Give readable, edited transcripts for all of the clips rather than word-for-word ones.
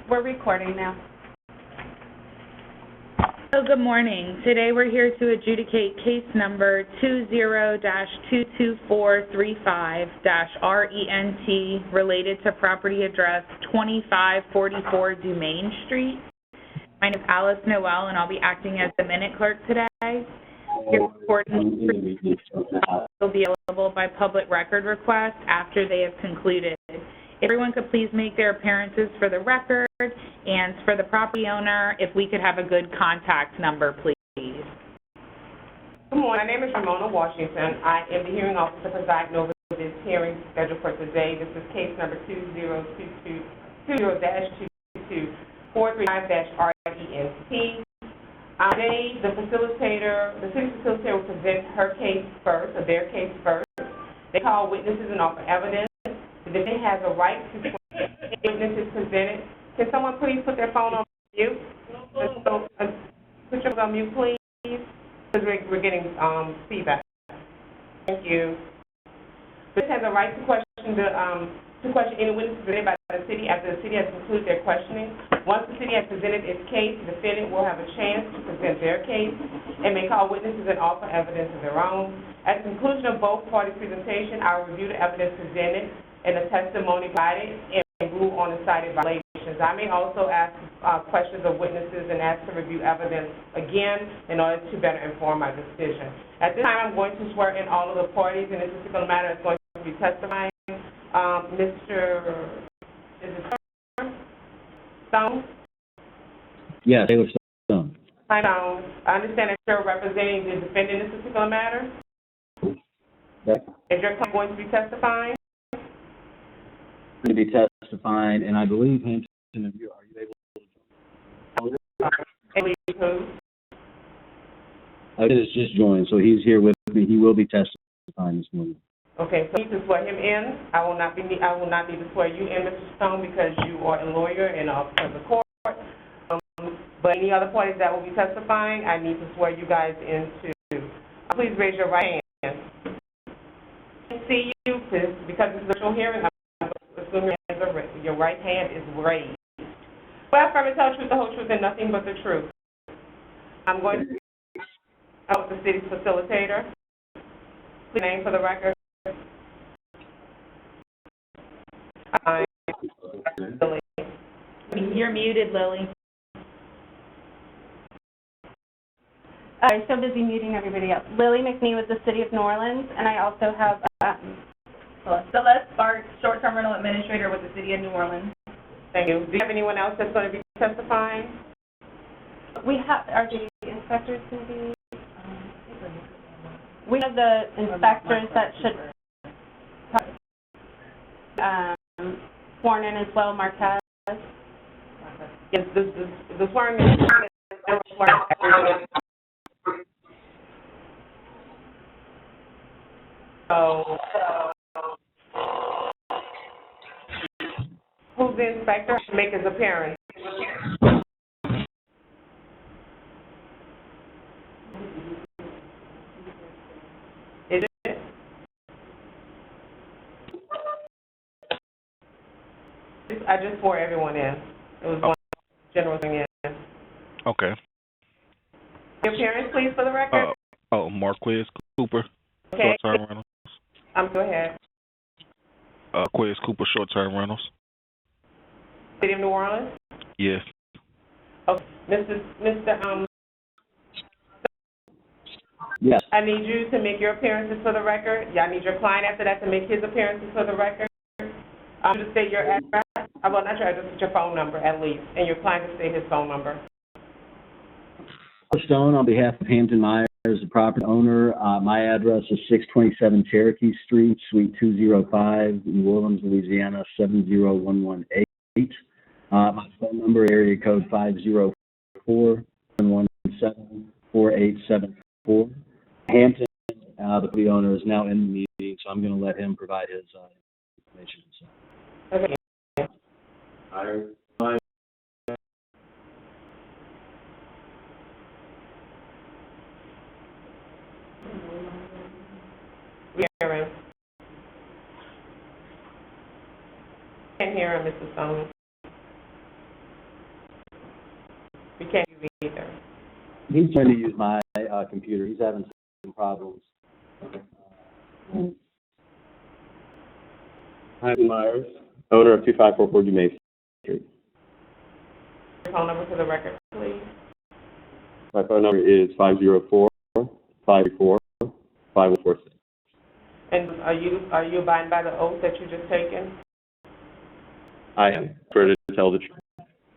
We're recording now. So good morning. Today we're here to adjudicate case number 20-22435-RENT related to property address 2544 Dumaine Street. My name is Alice Noel and I'll be acting as the minute clerk today. Your recording will be available by public record request after they have concluded. If everyone could please make their appearances for the record, and for the property owner, if we could have a good contact number, please. Good morning. My name is Ramona Washington. I am the hearing officer presiding over this hearing scheduled for today. This is case number 20-22435-RENT. Today, the city facilitator will present her case first, or their case first. They call witnesses and offer evidence. The defendant has a right to witnesses presented. Can someone please put their phone on mute? Put your phone on mute, please, because we're getting feedback. Thank you. This has a right to question any witnesses presented by the city after the city has concluded their questioning. Once the city has presented its case, the defendant will have a chance to present their case and may call witnesses and offer evidence of their own. At the conclusion of both parties' presentation, I will review the evidence presented and the testimony provided and rule on the cited violations. I may also ask questions of witnesses and ask to review evidence again in order to better inform my decision. At this time, I'm going to swear in all of the parties in this particular matter that's going to be testifying. Mr. Stone? Yes, Taylor Stone. Hi, Stone. I understand that you're representing the defendant in this particular matter. Yes. Is your client going to be testifying? Going to be testifying, and I believe Hampton, are you able to? It is just joined, so he's here with me. He will be testifying this morning. Okay, so you can swear him in. I will not need to swear you in, Mr. Stone, because you are a lawyer and of the court. But any other parties that will be testifying, I need to swear you guys in too. Please raise your right hand. I see you, because this is a virtual hearing. I'm assuming your right hand is raised. Well, I affirm to tell the truth, the whole truth, and nothing but the truth. I'm going to help the city's facilitator. Please name for the record. Lily. You're muted, Lily. I'm so busy muting everybody else. Lily McNee with the City of New Orleans, and I also have Celeste Sparks, short-term rental administrator with the City of New Orleans. Thank you. Do you have anyone else that's going to be testifying? we have, are the inspectors going to be, we have the inspectors that should sworn in as well, Marquez. Yes, the swearing in. So, who's the inspector to make his appearance? Is it? I just swore everyone in. It was one general thing in. Okay. Your appearance, please, for the record. Marquez Cooper, Okay. short-term rentals. Go ahead. Marquez Cooper, short-term rentals. City of New Orleans? Yes. Okay. Mr. Yes. I need you to make your appearances for the record. Yeah, I need your client after that to make his appearances for the record. To state your address. Well, not your address, but your phone number at least, and your client to state his phone number. Stone, on behalf of Hampton Meyers, the property owner. My address is 627 Cherokee Street, Suite 205, New Orleans, Louisiana, 70118. My phone number, area code 504-717-4874. Hampton, the property owner, is now in the meeting, so I'm going to let him provide his information. Okay. We hear him. Can't hear him, Mr. Stone. you either. He's trying to use my computer. He's having some problems. Hi, Meyers, owner of 2544 Dumaine Street. Your phone number for the record, please. My phone number is 504-534-5146. And are you abiding by the oath that you just taken? I am, for to tell the truth.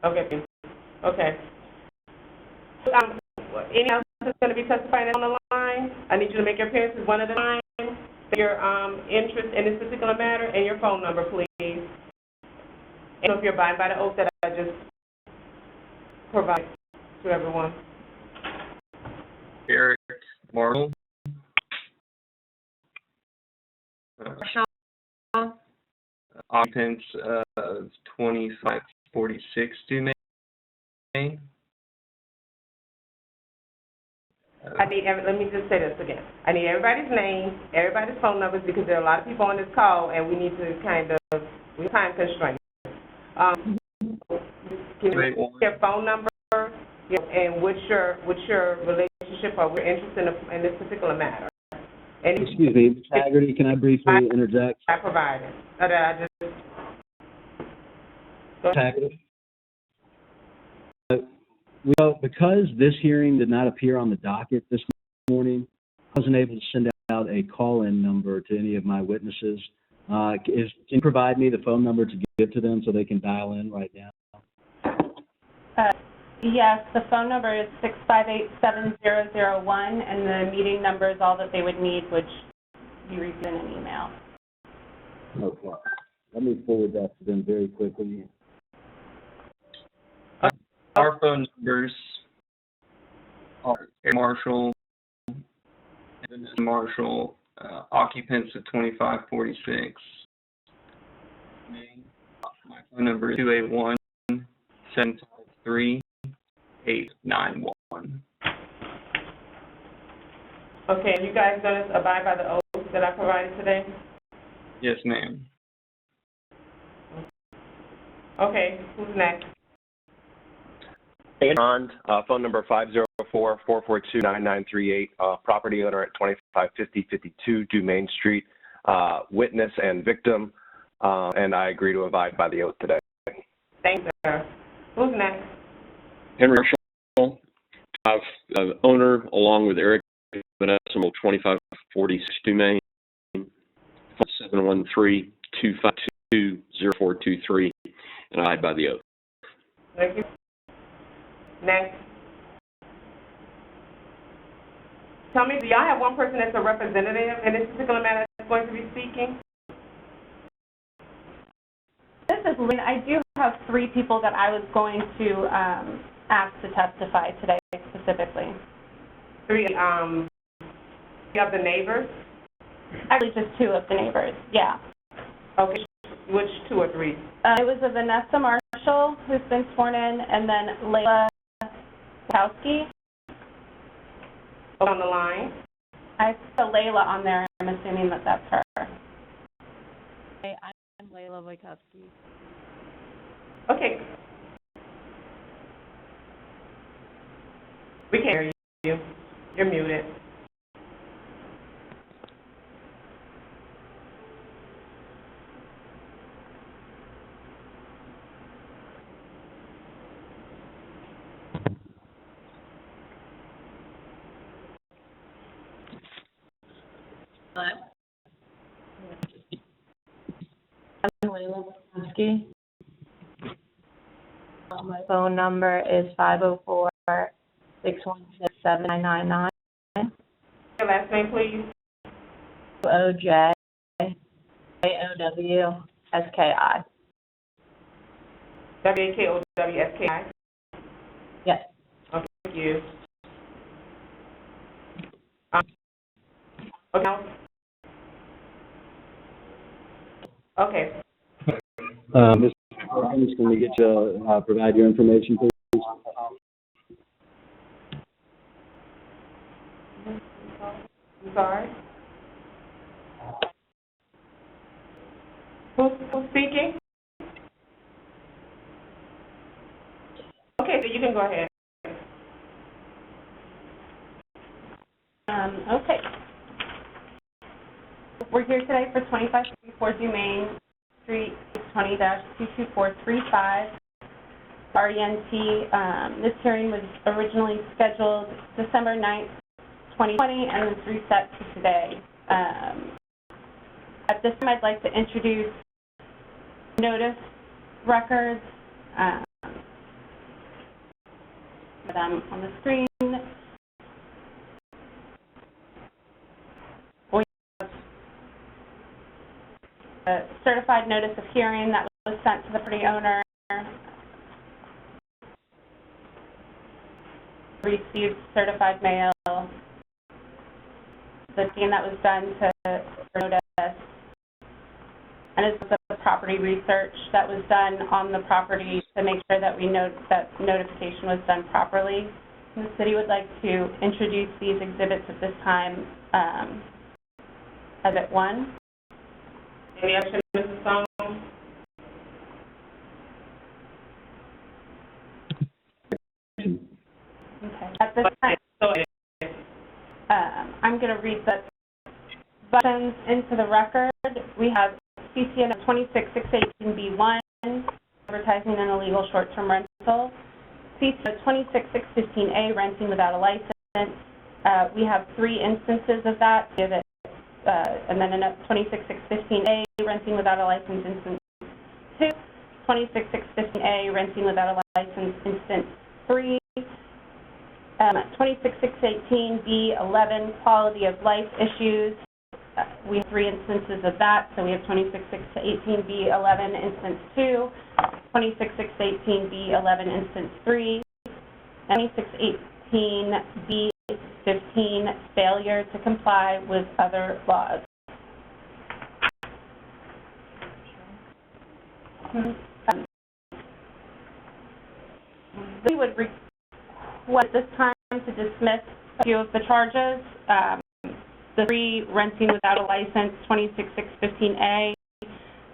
Okay. Okay. Any else that's going to be testifying on the line? I need you to make your appearances one at a time. Your interest in this particular matter and your phone number, please. And if you're abiding by the oath that I just provided to everyone. Eric Marshall. Occupants of 2546 Dumaine. Let me just say this again. I need everybody's name, everybody's phone numbers, because there are a lot of people on this call, and we need to we're time constrained. Give me your phone number, and what's your relationship or we're interested in this particular matter. And Excuse me, Ms. Haggerty, can I briefly interject? I provided. Haggerty? Well, because this hearing did not appear on the docket this morning, I wasn't able to send out a call-in number to any of my witnesses. Can you provide me the phone number to give to them so they can dial in right now? Yes, the phone number is 658-7001, and the meeting number is all that they would need, which you received in an email. Okay. Let me forward that to them very quickly. Our phone numbers are Eric Marshall, occupants of 2546. My phone number is 281-753-891. Okay, you guys going to abide by the oath that I provided today? Yes, ma'am. Okay, who's next? Bond, phone number 504-442-9938, property owner at 2550-52 Dumaine Street, witness and victim, and I agree to abide by the oath today. Thanks, sir. Who's next? Henry Marshall, owner, along with Eric Vanessa, 2546 Dumaine, 713-252-0423, and I abide by the oath. Thank you. Next. Tell me, do y'all have one person that's a representative in this particular matter that's going to be speaking? This is Lynn. I do have 3 people that I was going to ask to testify today specifically. 3 of the neighbors? Actually, just 2 of the neighbors, yeah. Okay, which 2 or 3? It was a Vanessa Marshall, who's been sworn in, and then Layla Kowski. On the line? I saw Layla on there. I'm assuming that that's her. Hey, I'm Layla Wojtkowski. Okay. We can't hear you. You're muted. I'm Layla Wojtkowski. My phone number is 504-616-7999. Your last name, please. OJAOWSKI. WAKOWSKI. Yes. Okay, thank you. Okay. Mr. Perkins, can we get you provide your information, please? I'm sorry. Who's speaking? Okay, so you can go ahead. Okay. We're here today for 2534 Dumaine Street, 20-22435. RENT. This hearing was originally scheduled December 9th, 2020, and was reset to today. At this time, I'd like to introduce notice records. Them on the screen. We have a certified notice of hearing that was sent to the property owner. Received certified mail. The deed that was done to notice. And it's the property research that was done on the property to make sure that we know that notification was done properly. And the city would like to introduce these exhibits at this time. Exhibit 1. Any objection, Mrs. Stone? Okay. At this time, I'm going to read the buttons into the record. We have CCN 26618B1, advertising an illegal short-term rental. CCN 26615A, renting without a license. We have 3 instances of that. And then in 26615A, renting without a license, instance 2. 26615A, renting without a license, instance 3. 26618B11, quality of life issues. We have 3 instances of that, so we have 26618B11, instance 2, 26618B11, instance 3, and 26618B15, failure to comply with other laws. We would request this time to dismiss a few of the charges. The 3 renting without a license, 26615A,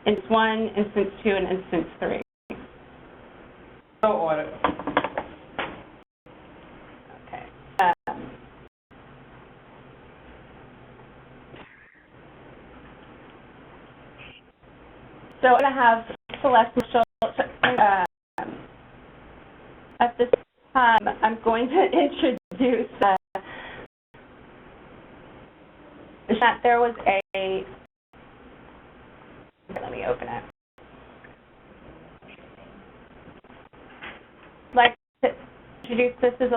instance 1, instance 2, and instance 3. So ordered. Okay. So I'm going to have Celeste at this time, I'm going to introduce that there was let me open it. I'd like to introduce this as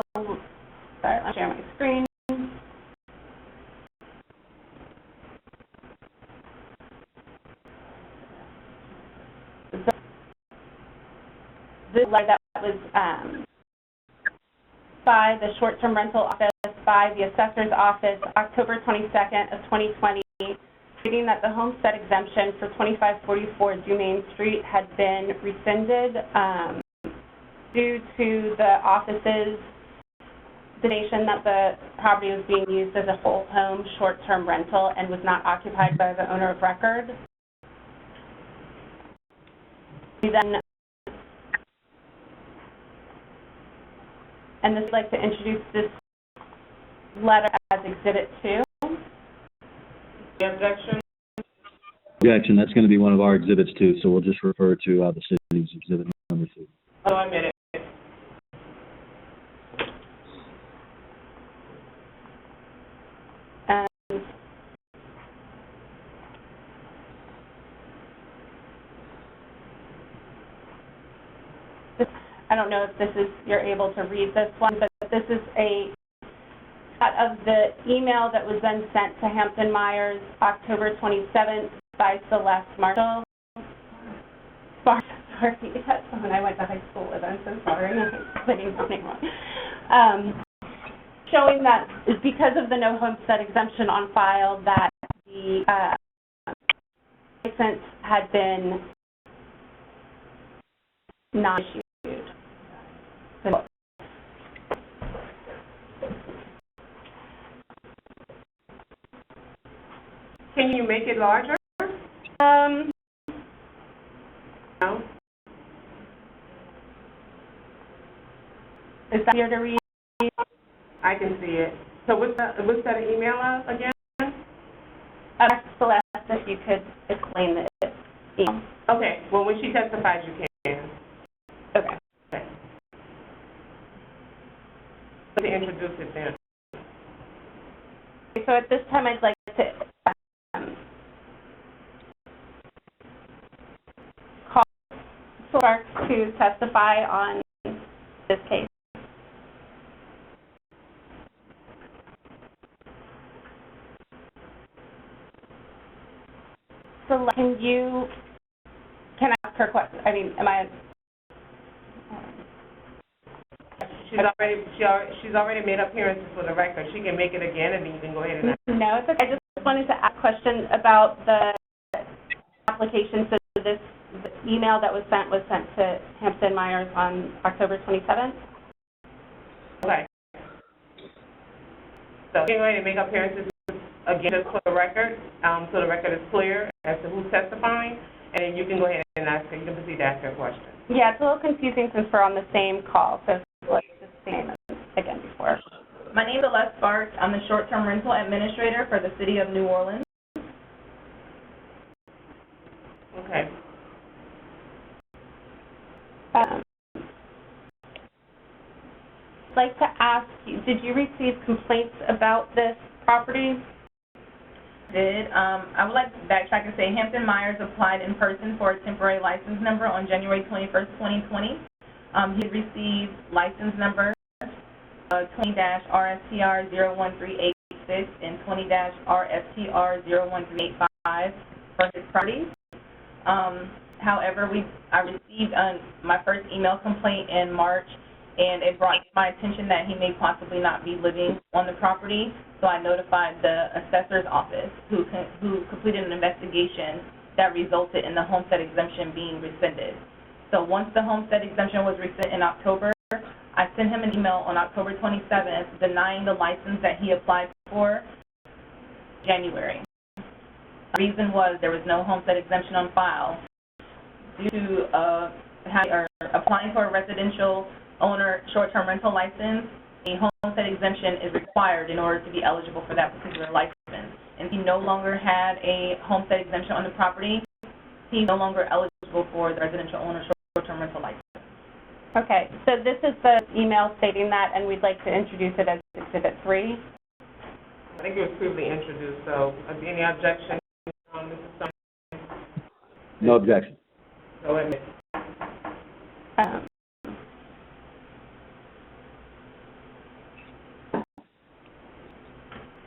sorry, I'll share my screen. This letter that was by the short-term rental office, by the assessor's office, October 22nd of 2020, stating that the homestead exemption for 2544 Dumaine Street had been rescinded due to the office's determination that the property was being used as a whole home short-term rental and was not occupied by the owner of record. We then, and this would like to introduce this letter as Exhibit 2. Objection? Objection, that's going to be one of our exhibits too, so we'll just refer to the city's exhibit number 2. Oh, I admit it. I don't know if this is, you're able to read this one, but this is a part of the email that was then sent to Hampton Meyers October 27th by Celeste Marshall. Sorry, that's someone I went to high school with. I'm so sorry. I'm putting something wrong. Showing that because of the no homestead exemption on file, that the license had been not issued. Can you make it larger? No. Is that easier to read? I can see it. So what's that email again? Ask Celeste if you could explain the email. Okay, well, when she testifies, you can. Okay. Okay. Let me introduce it then. So at this time, I'd like to call Sparks to testify on this case. So can I ask her question? I mean, am I? She's already made appearances for the record. She can make it again, and then you can go ahead and. No, it's okay. I just wanted to ask a question about the application. So the email that was sent to Hampton Meyers on October 27th. Okay. So you can go ahead and make appearances again just for the record, so the record is clear as to who's testifying, and then you can go ahead and ask her. You can proceed to ask her question. Yeah, it's a little confusing since we're on the same call. So let's just say it again before. My name is Celeste Sparks. I'm the short-term rental administrator for the City of New Orleans. Okay. I'd like to ask you, did you receive complaints about this property? I would like to backtrack and say Hampton Meyers applied in person for a temporary license number on January 21st, 2020. He received license number 20-RSTR-01386 and 20-RSTR-01385 for his properties. However, I received my first email complaint in March, and it brought to my attention that he may possibly not be living on the property. So I notified the assessor's office, who completed an investigation that resulted in the homestead exemption being rescinded. So once the homestead exemption was rescinded in October, I sent him an email on October 27th denying the license that he applied for in January. The reason was there was no homestead exemption on file. Due to applying for a residential owner short-term rental license, a homestead exemption is required in order to be eligible for that particular license. And he no longer had a homestead exemption on the property. He's no longer eligible for the residential owner short-term rental license. Okay, so this is the email stating that, and we'd like to introduce it as Exhibit 3. I think it was previously introduced, so any objection, Mrs. Stone? No objection. Go ahead, Ms.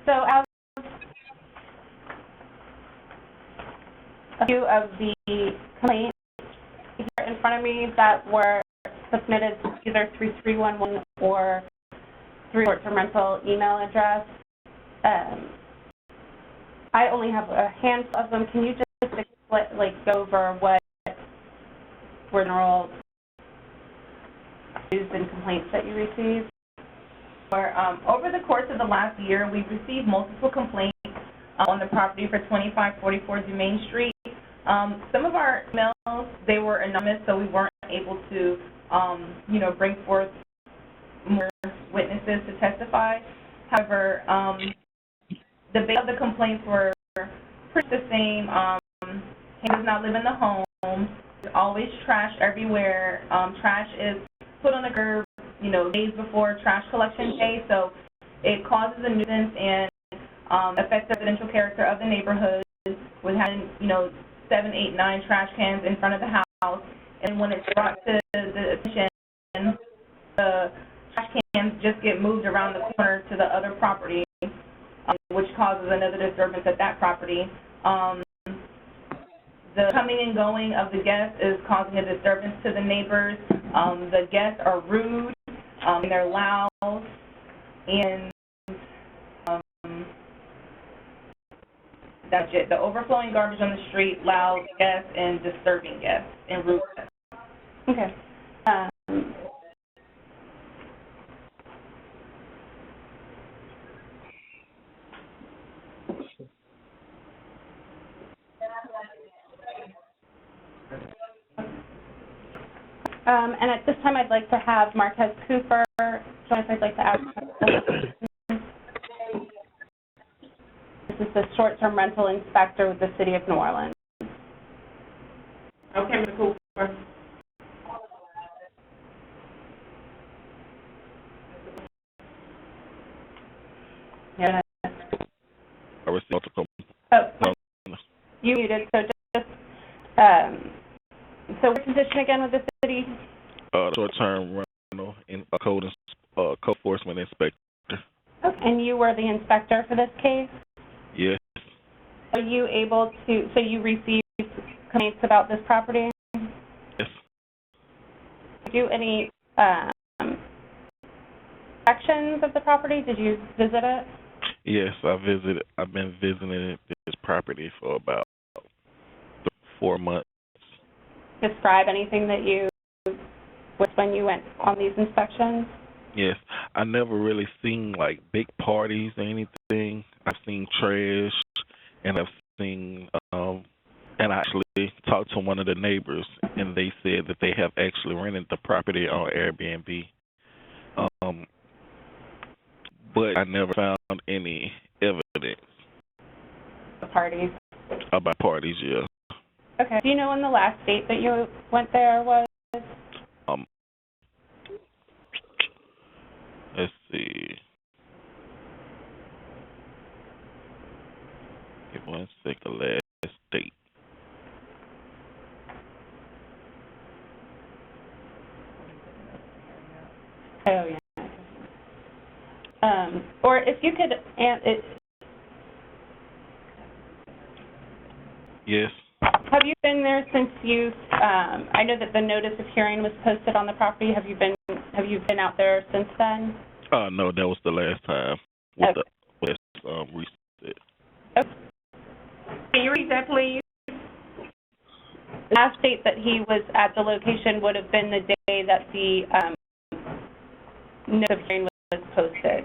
So as a few of the complaints here in front of me that were submitted to either 3311 or through short-term rental email address, I only have a handful of them. Can you just go over what were general issues and complaints that you received? Over the course of the last year, we've received multiple complaints on the property for 2544 Dumaine Street. Some of our emails, they were anonymous, so we weren't able to, bring forth more witnesses to testify. However, the base of the complaints were pretty the same. He does not live in the home. There's always trash everywhere. Trash is put on the curb, days before trash collection day, so it causes a nuisance and affects the residential character of the neighborhood with having, 7, 8, 9 trash cans in front of the house. And when it's brought to the attention, the trash cans just get moved around the corner to the other property, which causes another disturbance at that property. The coming and going of the guests is causing a disturbance to the neighbors. The guests are rude, and they're loud, and that's it. The overflowing garbage on the street, loud guests, and disturbing guests, and rude guests. Okay. And at this time, I'd like to have Marquez Cooper join us. I'd like to ask. is the short-term rental inspector with the City of New Orleans. Okay, Mr. Cooper. Yeah. I received multiple. Oh, you muted, so so what position again with the city? Short-term rental in code enforcement inspector. Okay. And you were the inspector for this case? Yes. Are you able to, so you received complaints about this property? Yes. Do any sections of the property? Did you visit it? Yes, I've been visiting this property for about 4 months. Describe anything that you was when you went on these inspections? Yes, I never really seen like big parties or anything. I've seen trash, and I've seen and I actually talked to one of the neighbors, and they said that they have actually rented the property on Airbnb. But I never found any evidence The parties. about parties. Yeah. Okay. Do you know when the last date that you went there was? Let's see. Give 1 second. The last date. Oh, yeah. Or if you could, Yes. have you been there since you? I know that the notice of hearing was posted on the property. Have you been out there since then? No, that was the last time with Okay. the reset. Okay. Can you read that, please? The last date that he was at the location would have been the day that the notice of hearing was posted.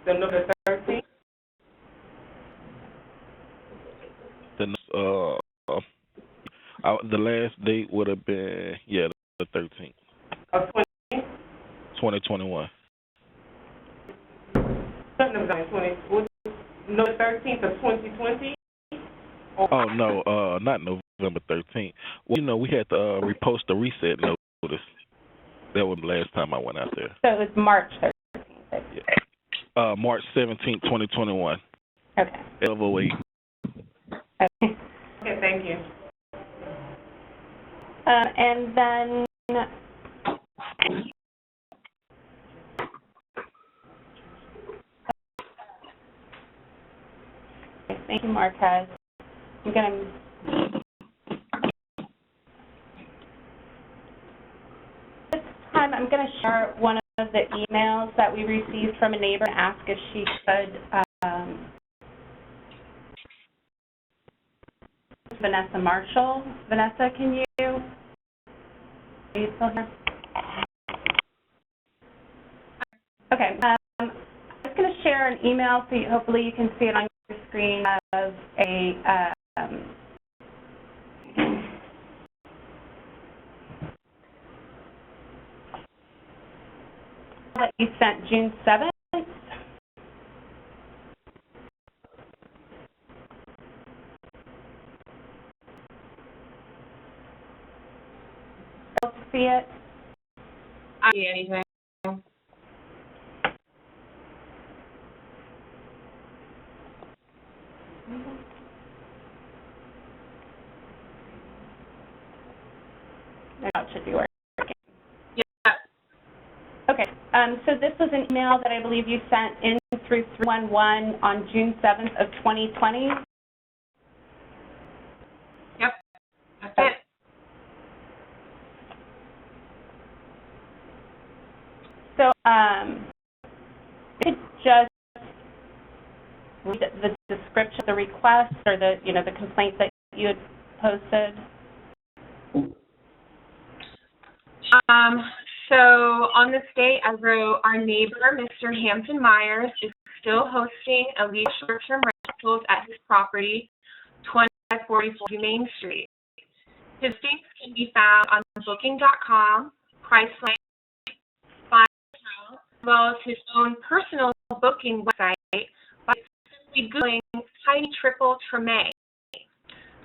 The number 13? The last date would have been the 13th. Of 20? 2021. Number 20. Number 13th of 2020? Oh no, not November 13th. Well, we had to repost the reset notice. That was the last time I went out there. So it was March 13th. Yeah. March 17th, 2021. Okay. Level 8. Okay. Okay, thank you. And then, okay, thank you, Marquez. I'm going to, this time I'm going to share one of the emails that we received from a neighbor and ask if she could, Vanessa Marshall. Vanessa, are you still here? Okay, I'm just going to share an email so hopefully you can see it on your screen of a that you sent June 7th. To see it. I see anything. Now it should be working. Yeah. Okay, so this was an email that I believe you sent in through 311 on June 7th of 2020. Yep. That's it. So, you could just read the description of the request or the complaint that you had posted. So on this date, I wrote, our neighbor, Mr. Hampton Meyers, is still hosting illegal short-term rentals at his property, 2544 Main Street. His listings can be found on Booking.com, Priceline, as well as his own personal booking website, by simply Googling tiny triple Treme. I've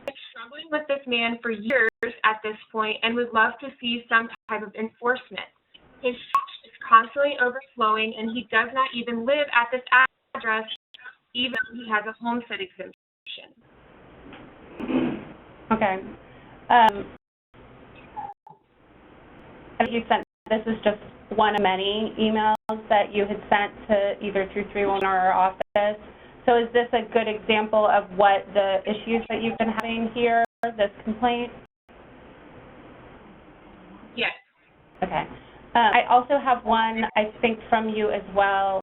been struggling with this man for years at this point and would love to see some type of enforcement. His trash is constantly overflowing, and he does not even live at this address, even though he has a homestead exemption. Okay. You sent, this is just one of many emails that you had sent to either through 311 or our office. So is this a good example of what the issues that you've been having here, this complaint? Yes. Okay. I also have one, I think, from you as well,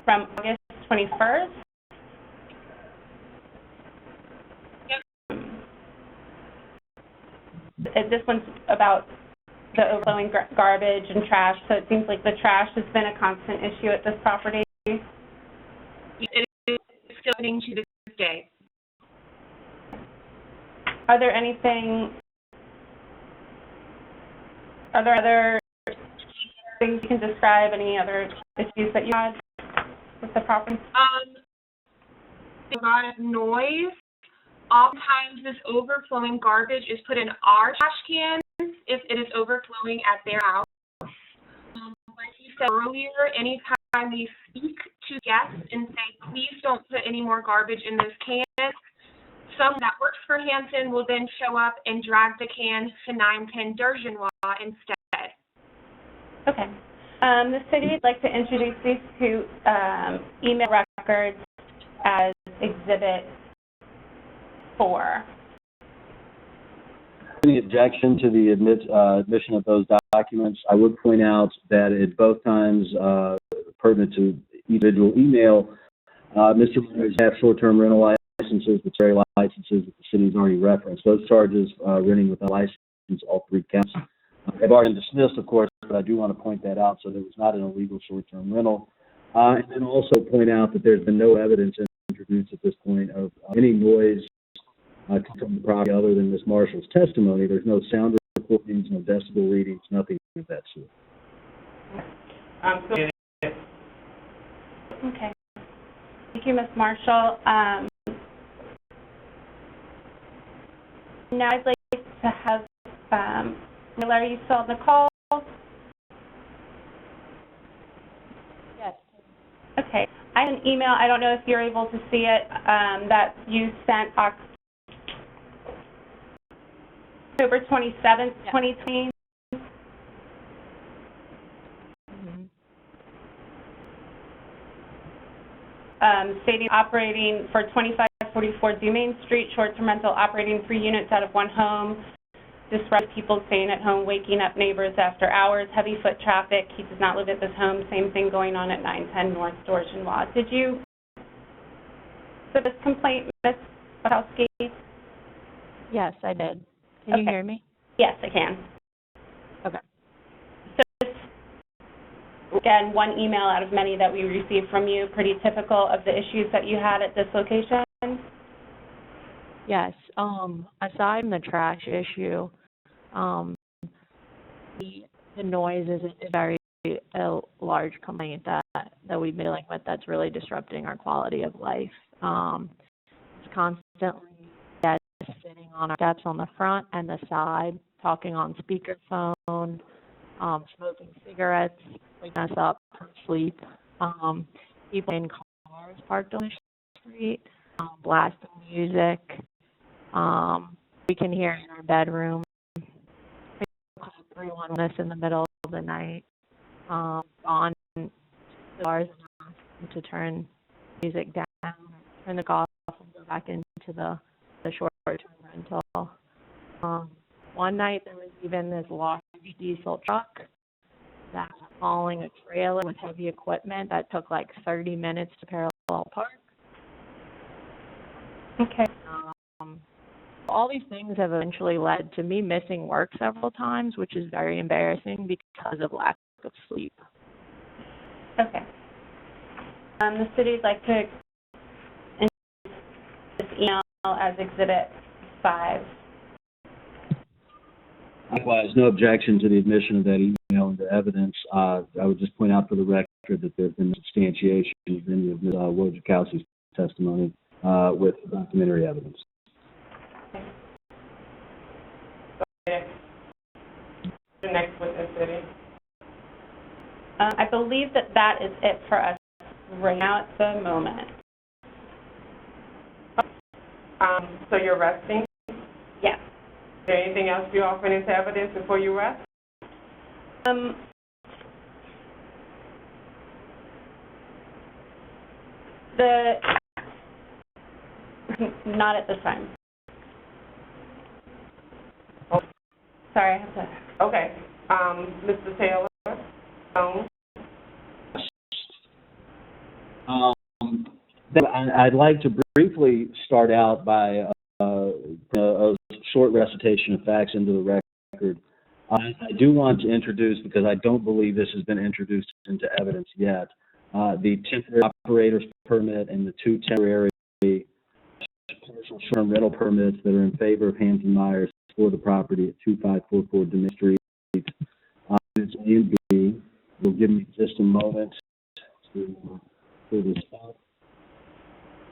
from August 21st. This one's about the overflowing garbage and trash, so it seems like the trash has been a constant issue at this property. It is still happening to this day. Are there other things you can describe, any other issues that you had with the property? A lot of noise. Oftentimes, this overflowing garbage is put in our trash cans if it is overflowing at their house. Like you said earlier, anytime we speak to guests and say, please don't put any more garbage in those cans, someone that works for Hampton will then show up and drag the can to 910 Durgeois instead. Okay. The city would like to introduce these two email records as Exhibit 4. Any objection to the admission of those documents? I would point out that at both times, pertinent to individual email, Mr. Meyers have short-term rental licenses, the Terry licenses that the city's already referenced. Those charges, renting without license, all three counts, have already been dismissed, of course, but I do want to point that out, so there was not an illegal short-term rental. And then also point out that there's been no evidence introduced at this point of any noise from the property other than Ms. Marshall's testimony. There's no sound recordings, no decibel readings, nothing of that sort. Okay. Thank you, Ms. Marshall. Now I'd like to have, Miller, are you still on the call? Yes. Okay. I have an email, I don't know if you're able to see it, that you sent October 27th, 2020. Stating operating for 2544 Dumaine Street, short-term rental, operating 3 units out of 1 home, disrupt people staying at home, waking up neighbors after hours, heavy foot traffic. He does not live at this home. Same thing going on at 910 North Durgeois. Did you put this complaint, Ms. Wachowski? Yes, I did. Can you hear me? Yes, I can. Okay. So this, again, one email out of many that we received from you, pretty typical of the issues that you had at this location? Yes. Aside from the trash issue, the noise is a very large complaint that we've been dealing with that's really disrupting our quality of life. It's constantly sitting on our steps on the front and the side, talking on speakerphone, smoking cigarettes, waking us up from sleep. People in cars parked on the street, blasting music. We can hear in our bedroom. We call 311 in the middle of the night. On the bars to turn music down, turn the off, and go back into the short-term rental. One night there was even this large diesel truck that was hauling a trailer with heavy equipment that took like 30 minutes to parallel park. Okay. All these things have eventually led to me missing work several times, which is very embarrassing because of lack of sleep. Okay. The city would like to introduce this email as Exhibit 5. Likewise, no objection to the admission of that email into evidence. I would just point out for the record that there's been substantiation of any of Ms. Wojciechowski's testimony with documentary evidence. The next witness sitting. I believe that that is it for us right now at the moment. So you're resting? Yes. Is there anything else you offer into evidence before you rest? Not at this time. Oh. Sorry, I have to. Okay. Mr. Taylor? I'd like to briefly start out by a short recitation of facts into the record. I do want to introduce, because I don't believe this has been introduced into evidence yet, the temporary operator's permit and the two temporary partial short-term rental permits that are in favor of Hampton Meyers for the property at 2544 Domingue Street. It's A and B. We'll give me just a moment to pull this up.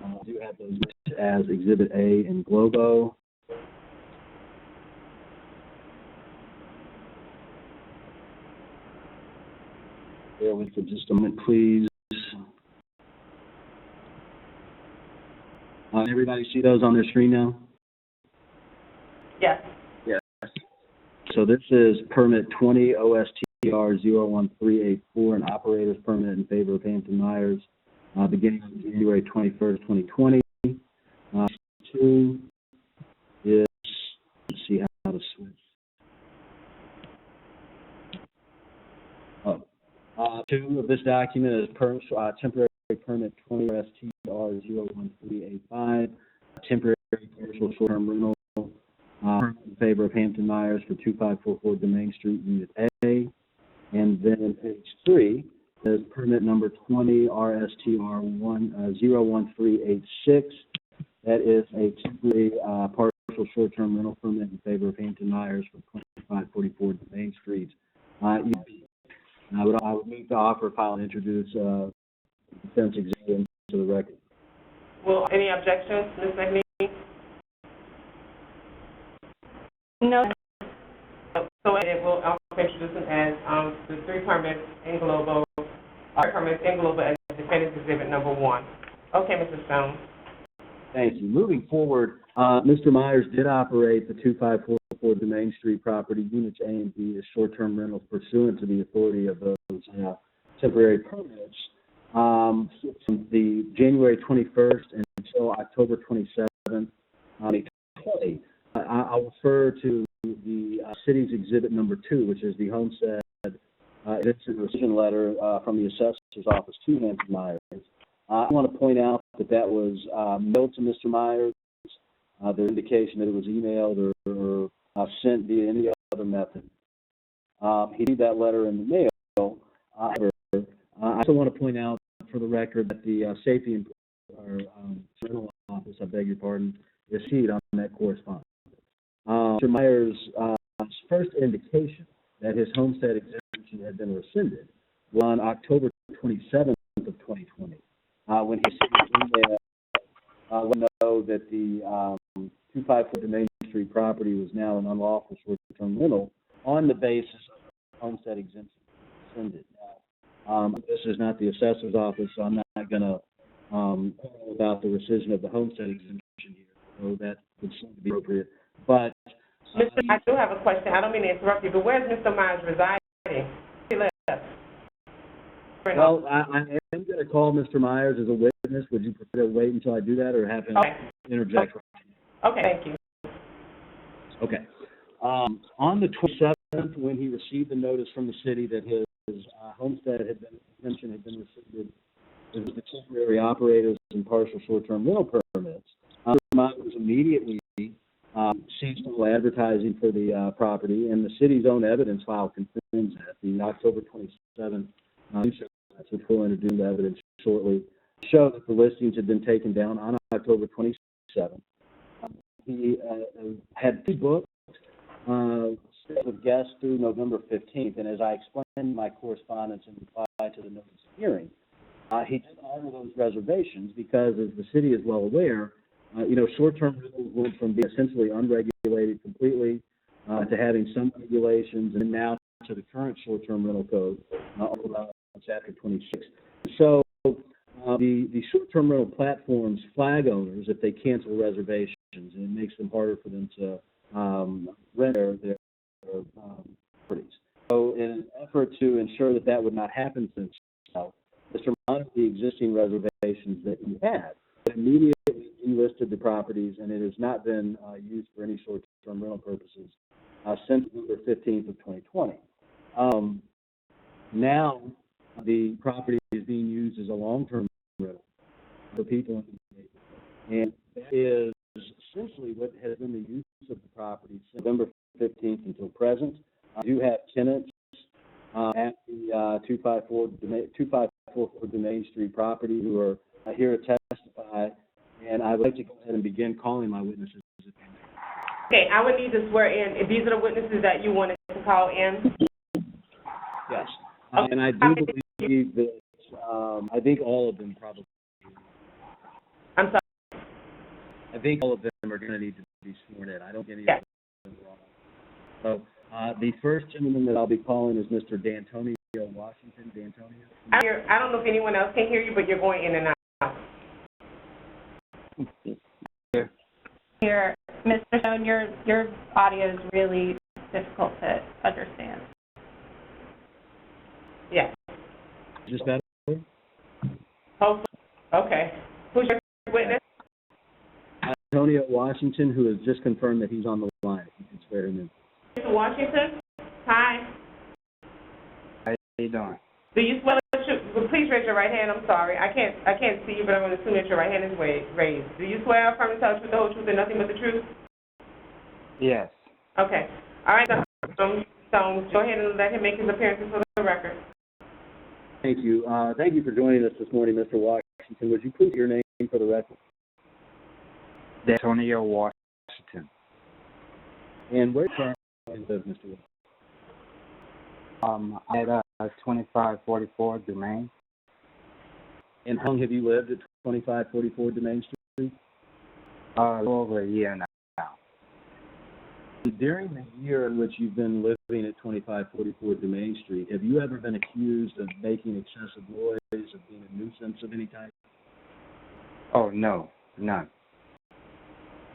I do have those listed as Exhibit A and Globo. Bear with me just a moment, please. Everybody see those on their screen now? Yes. Yes. So this is permit 20 OSTR 01384, an operator's permit in favor of Hampton Meyers, beginning on January 21st, 2020. Two is, let's see how to switch. Two of this document is temporary permit 20 OSTR 01385, temporary commercial short-term rental permit in favor of Hampton Meyers for 2544 Domingue Street, Unit A. And then page 3 is permit number 20 RSTR 01386. That is a temporary partial short-term rental permit in favor of Hampton Meyers for 2544 Domingue Street, UB. I would move to offer, file, and introduce defense exhibit to the record. Well, any objections, Ms. McNeely? No. So it will introduce them as the three permits in Globo, permits in Globo as defendant's exhibit number 1. Okay, Mr. Stone. Thank you. Moving forward, Mr. Meyers did operate the 2544 Domingue Street property, units A and B, as short-term rentals pursuant to the authority of those temporary permits from the January 21st until October 27th, 2020. I'll refer to the city's exhibit number 2, which is the homestead rescission letter from the assessor's office to Hampton Meyers. I want to point out that that was mailed to Mr. Meyers. There's indication that it was emailed or sent via any other method. He did that letter in the mail. However, I also want to point out for the record that the safety and rental office, I beg your pardon, is seated on that correspondence. Mr. Meyers' first indication that his homestead exemption had been rescinded was on October 27th of 2020, when he sent an email let know that the 254 Domingue Street property was now an unlawful short-term rental on the basis of homestead exemption rescinded. This is not the assessor's office, so I'm not going to call about the rescission of the homestead exemption here, so that would seem to be appropriate. But I do have a question. I don't mean to interrupt you, but where's Mr. Meyers residing? He left. Well, I am going to call Mr. Meyers as a witness. Would you prefer to wait until I do that, or have him interject? Okay, thank you. Okay. On the 27th, when he received the notice from the city that his homestead exemption had been rescinded, it was the temporary operators and partial short-term rental permits. Mr. Meyers immediately ceased all advertising for the property, and the city's own evidence file confirms that. The October 27th which we'll introduce evidence shortly, show that the listings had been taken down on October 27th. He had 2 booked with guests through November 15th, and as I explained in my correspondence in reply to the notice of hearing, he did honor those reservations because, as the city is well aware, short-term rentals went from being essentially unregulated completely to having some regulations, and now to the current short-term rental code, Chapter 26. So the short-term rental platforms flag owners if they cancel reservations, and it makes them harder for them to rent their properties. So in an effort to ensure that that would not happen to himself, Mr. monitored the existing reservations that he had, but immediately delisted the properties, and it has not been used for any short-term rental purposes since November 15th of 2020. Now, the property is being used as a long-term rental for people in the neighborhood. And that is essentially what has been the use of the property since November 15th until present. I do have tenants at the 2544 Domain Street property who are here to testify, and I would like to go ahead and begin calling my witnesses. Okay, I would need to swear in. These are the witnesses that you wanted to call in? Yes. Okay. And I do believe that, I think all of them probably. I'm sorry. I think all of them are going to need to be sworn in. I don't get any Yes. of them wrong. So the first gentleman that I'll be calling is Mr. D'Antonio Washington. D'Antonio? I don't know if anyone else can hear you, but you're going in and out. Here, Mr. Stone, your audio is really difficult to understand. Yes. Just that? Hopefully. Okay. Who's your witness? Antonio Washington, who has just confirmed that he's on the line. You can swear him in. Mr. Washington? Hi. How you doing? Do you swear? Please raise your right hand. I'm sorry. I can't see you, but I'm going to assume that your right hand is raised. Do you swear affirm to tell the truth, the whole truth, and nothing but the truth? Yes. Okay. All right. So go ahead and let him make his appearances for the record. Thank you. Thank you for joining us this morning, Mr. Washington. Would you please your name for the record? D'Antonio Washington. And where do you live, Mr. Washington? At 2544 Domain. And how long have you lived at 2544 Domain Street? A little over a year now. During the year in which you've been living at 2544 Domain Street, have you ever been accused of making excessive noise, of being a nuisance of any type? Oh, no, none.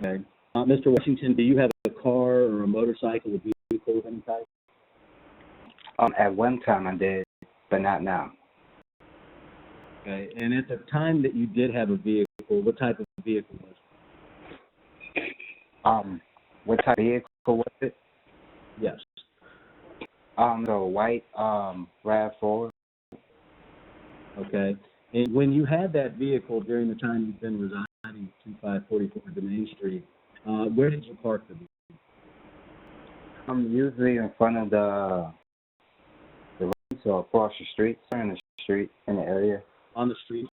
Okay. Mr. Washington, do you have a car or a motorcycle or vehicle of any type? At one time I did, but not now. Okay. And at the time that you did have a vehicle, what type of vehicle was it? What type of vehicle was it? Yes. The white RAV4. Okay. And when you had that vehicle during the time you've been residing at 2544 Domain Street, where did you park the vehicle? Usually in front of the so across the street, in the street, in the area. On the street?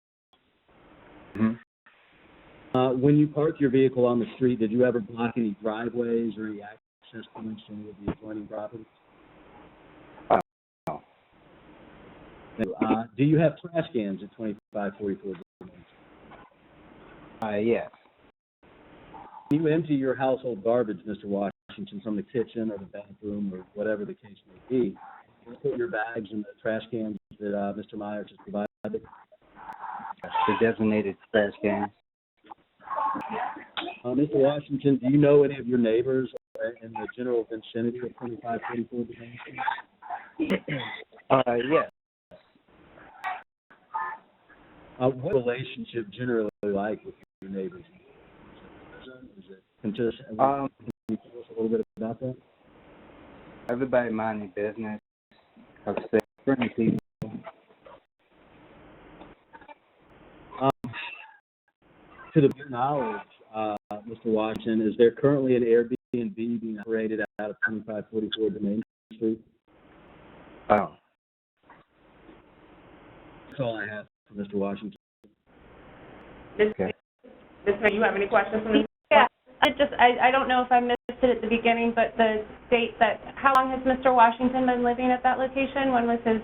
Mm-hmm. When you parked your vehicle on the street, did you ever block any driveways or any access points to any of the adjoining properties? No. Do you have trash cans at 2544? Yes. Can you empty your household garbage, Mr. Washington, from the kitchen or the bathroom or whatever the case may be? You put your bags in the trash cans that Mr. Meyers has provided? The designated trash cans. Mr. Washington, do you know any of your neighbors in the general vicinity of 2544 Domain Street? Yes. What relationship generally like with your neighbors? Is it consistent? Can you tell us a little bit about that? Everybody mind their business. Friendly people. To the your knowledge, Mr. Washington, is there currently an Airbnb being operated out of 2544 Domain Street? Oh. That's all I have for Mr. Washington. Okay. Ms. May, you have any questions for me? Yeah, I don't know if I missed missed it at the beginning, but the date that, how long has Mr. Washington been living at that location? When was his,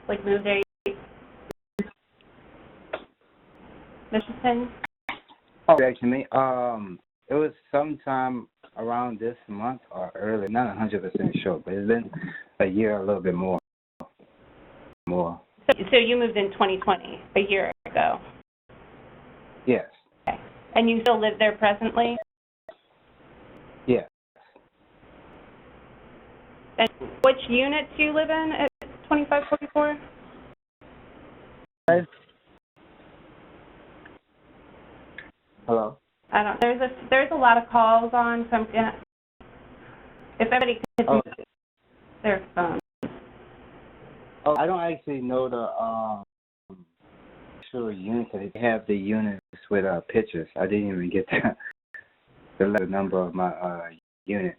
like, move date? Mr. Okay, to me, it was sometime around this month or early, not 100% sure, but it's been a year, a little bit more. So you moved in 2020, a year ago. Yes. Okay. And you still live there presently? Yes. And which unit do you live in at 2544? Hello? I don't, there's a lot of calls on, so I'm gonna, if everybody could use their phone. Oh, I don't actually know the actual unit. They have the units with pictures. I didn't even get the letter number of my unit.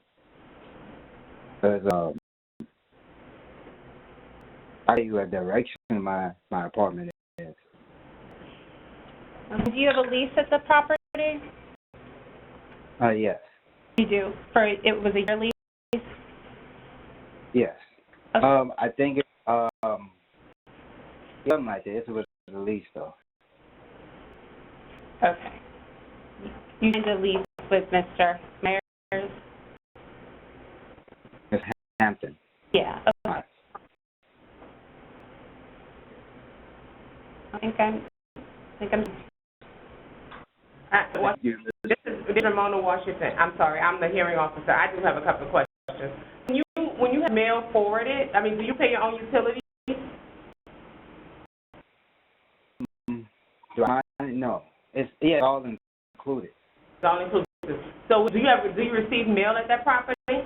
Because I give you a direction my apartment is. Do you have a lease at the property? Yes. You do. It was a year lease? Yes. Okay. I think it something like that. It was a lease though. Okay. You did a lease with Mr. Meyers? It's Hampton. Yeah. Okay. I think I'm. This is Ramona Washington. I'm sorry, I'm the hearing officer. I do have a couple of questions. When you have mail forwarded, I mean, do you pay your own utilities? Do I? No. It's all included. It's all inclusive. So do you receive mail at that property?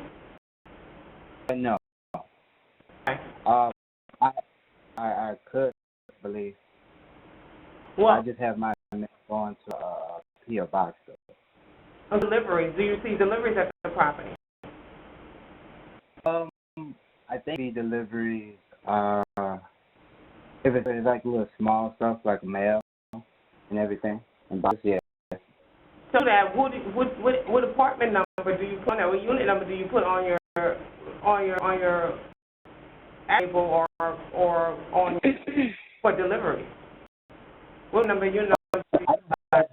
No. Okay. I could believe. Well, I just have my mail going to P.O. box though. Deliveries. Do you receive deliveries at the property? I think the deliveries if it's like little small stuff like mail and everything and boxes, yeah. So that what apartment number do you put on that? What unit number do you put on your table or on for delivery? What number unit number do you put?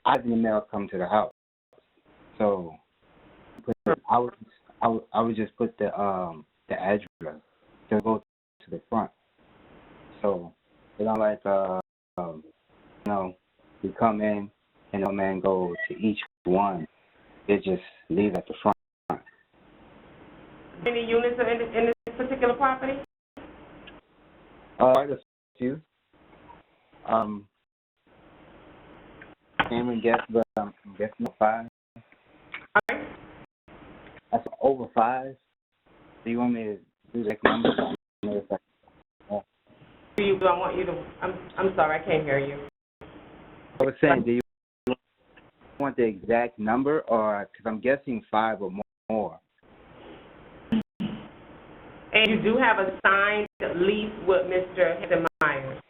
I have the mail come to the house, so I would just put the address to go to the front. So it's not like we come in and the man go to each one. It just leave at the front. How many units are in this particular property? Quite a few. Can't even guess, but I'm guessing 5. All right. That's over 5. Do you want me to do the number? I want you to. I'm sorry, I can't hear you. I was saying, do you want the exact number, or because I'm guessing 5 or more? And you do have a signed lease with Mr. Meyers?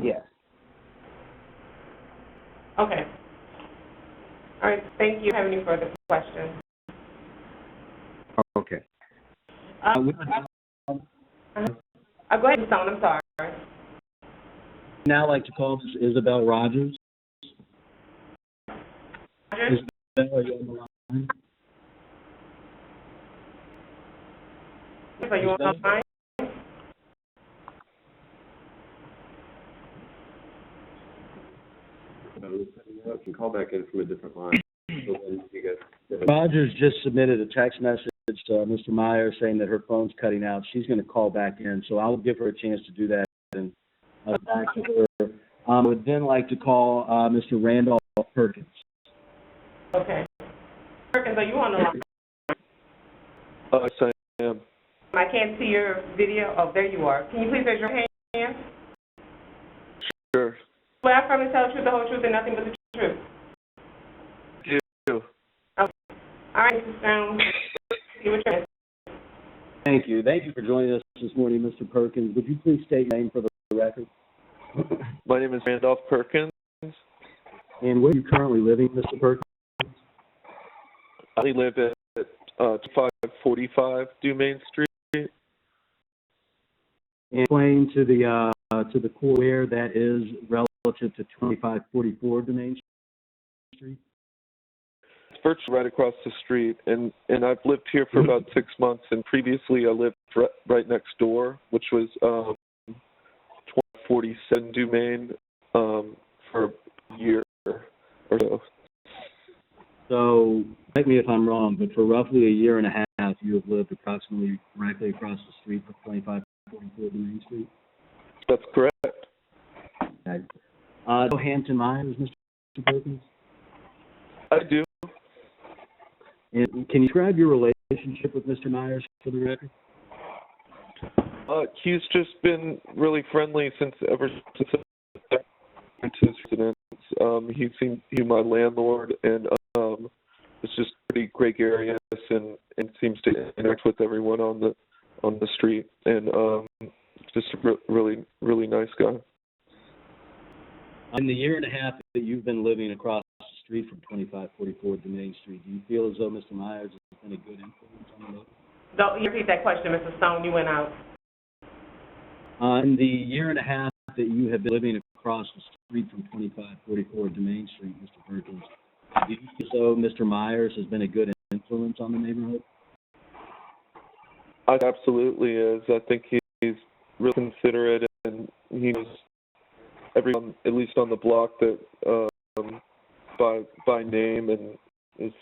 Yes. Okay. All right, thank you. Have any further questions? Okay. Go ahead, Stone. I'm sorry. Now I'd like to call Ms. Isabel Rogers. Rogers? Isabel, are you on the line? Are you on the line? You can call back in from a different line. So then you guys. Rogers just submitted a text message to Mr. Meyers saying that her phone's cutting out. She's going to call back in, so I'll give her a chance to do that and back to her. I would then like to call Mr. Randolph Perkins. Okay. Perkins, are you on the line? Yes, I am. I can't see your video. Oh, there you are. Can you please raise your hand? Sure. Swear affirm to tell the truth, the whole truth, and nothing but the truth. Do. Okay. All right, Mr. Stone. See what you're. Thank you. Thank you for joining us this morning, Mr. Perkins. Would you please state your name for the record? My name is Randolph Perkins. And where are you currently living, Mr. Perkins? I live at 2545 Dumaine Street. Explain to the court where that is relative to 2544 Domain Street. It's virtually right across the street, and I've lived here for about 6 months, and previously I lived right next door, which was 2047 Dumaine for a year or so. So, correct me if I'm wrong, but for roughly a year and a half, you have lived approximately directly across the street from 2544 Domain Street? That's correct. Okay. Hampton, Meyers, Mr. Perkins? I do. And can you describe your relationship with Mr. Meyers for the record? He's just been really friendly ever since I went to his residence. He seemed my landlord, and it's just pretty gregarious and seems to interact with everyone on the street, and just a really nice guy. In the year and a half that you've been living across the street from 2544 Domain Street, do you feel as though Mr. Meyers has been a good influence on the neighborhood? Don't you repeat that question, Mr. Stone? You went out. In the year and a half that you have been living across the street from 2544 Domain Street, Mr. Perkins, do you feel as though Mr. Meyers has been a good influence on the neighborhood? It absolutely is. I think he's real considerate, and he knows everyone, at least on the block, that by name, and is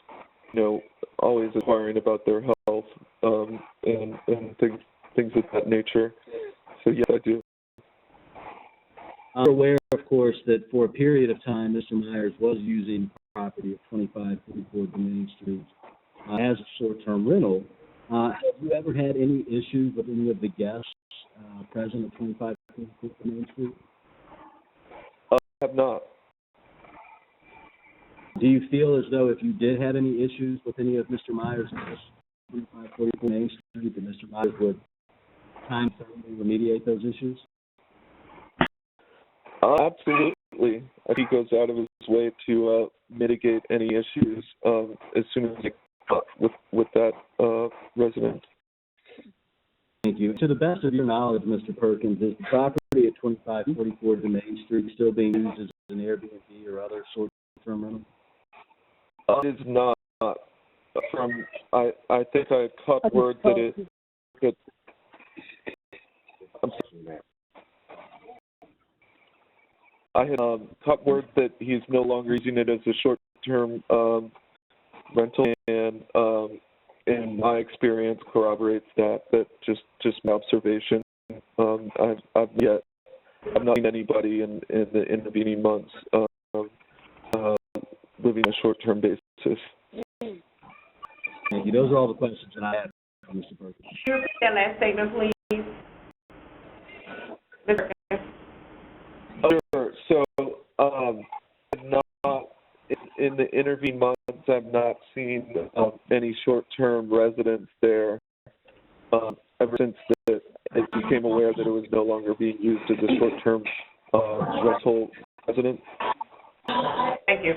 always inquiring about their health and things of that nature. So yes, I do. I'm aware, of course, that for a period of time, Mr. Meyers was using property of 2544 Domain Street as a short-term rental. Have you ever had any issues with any of the guests present at 2544 Domain Street? I have not. Do you feel as though if you did have any issues with any of Mr. Meyers' guests at 2544 Domain Street, that Mr. Meyers would time-certainly remediate those issues? Absolutely. I think he goes out of his way to mitigate any issues as soon as he with that resident. Thank you. To the best of your knowledge, Mr. Perkins, is the property at 2544 Domain Street still being used as an Airbnb or other short-term rental? It is not. I think I caught word that I'm sorry. I had caught word that he's no longer using it as a short-term rental, and in my experience corroborates that. That just my observation. I've not seen anybody in the intervening months living on a short-term basis. Thank you. Those are all the questions that I have, Mr. Perkins. Can you repeat that last statement, please? Mr. Sure. So, in the intervening months, I've not seen any short-term residents there. Ever since it became aware that it was no longer being used as a short-term rental residence. Thank you.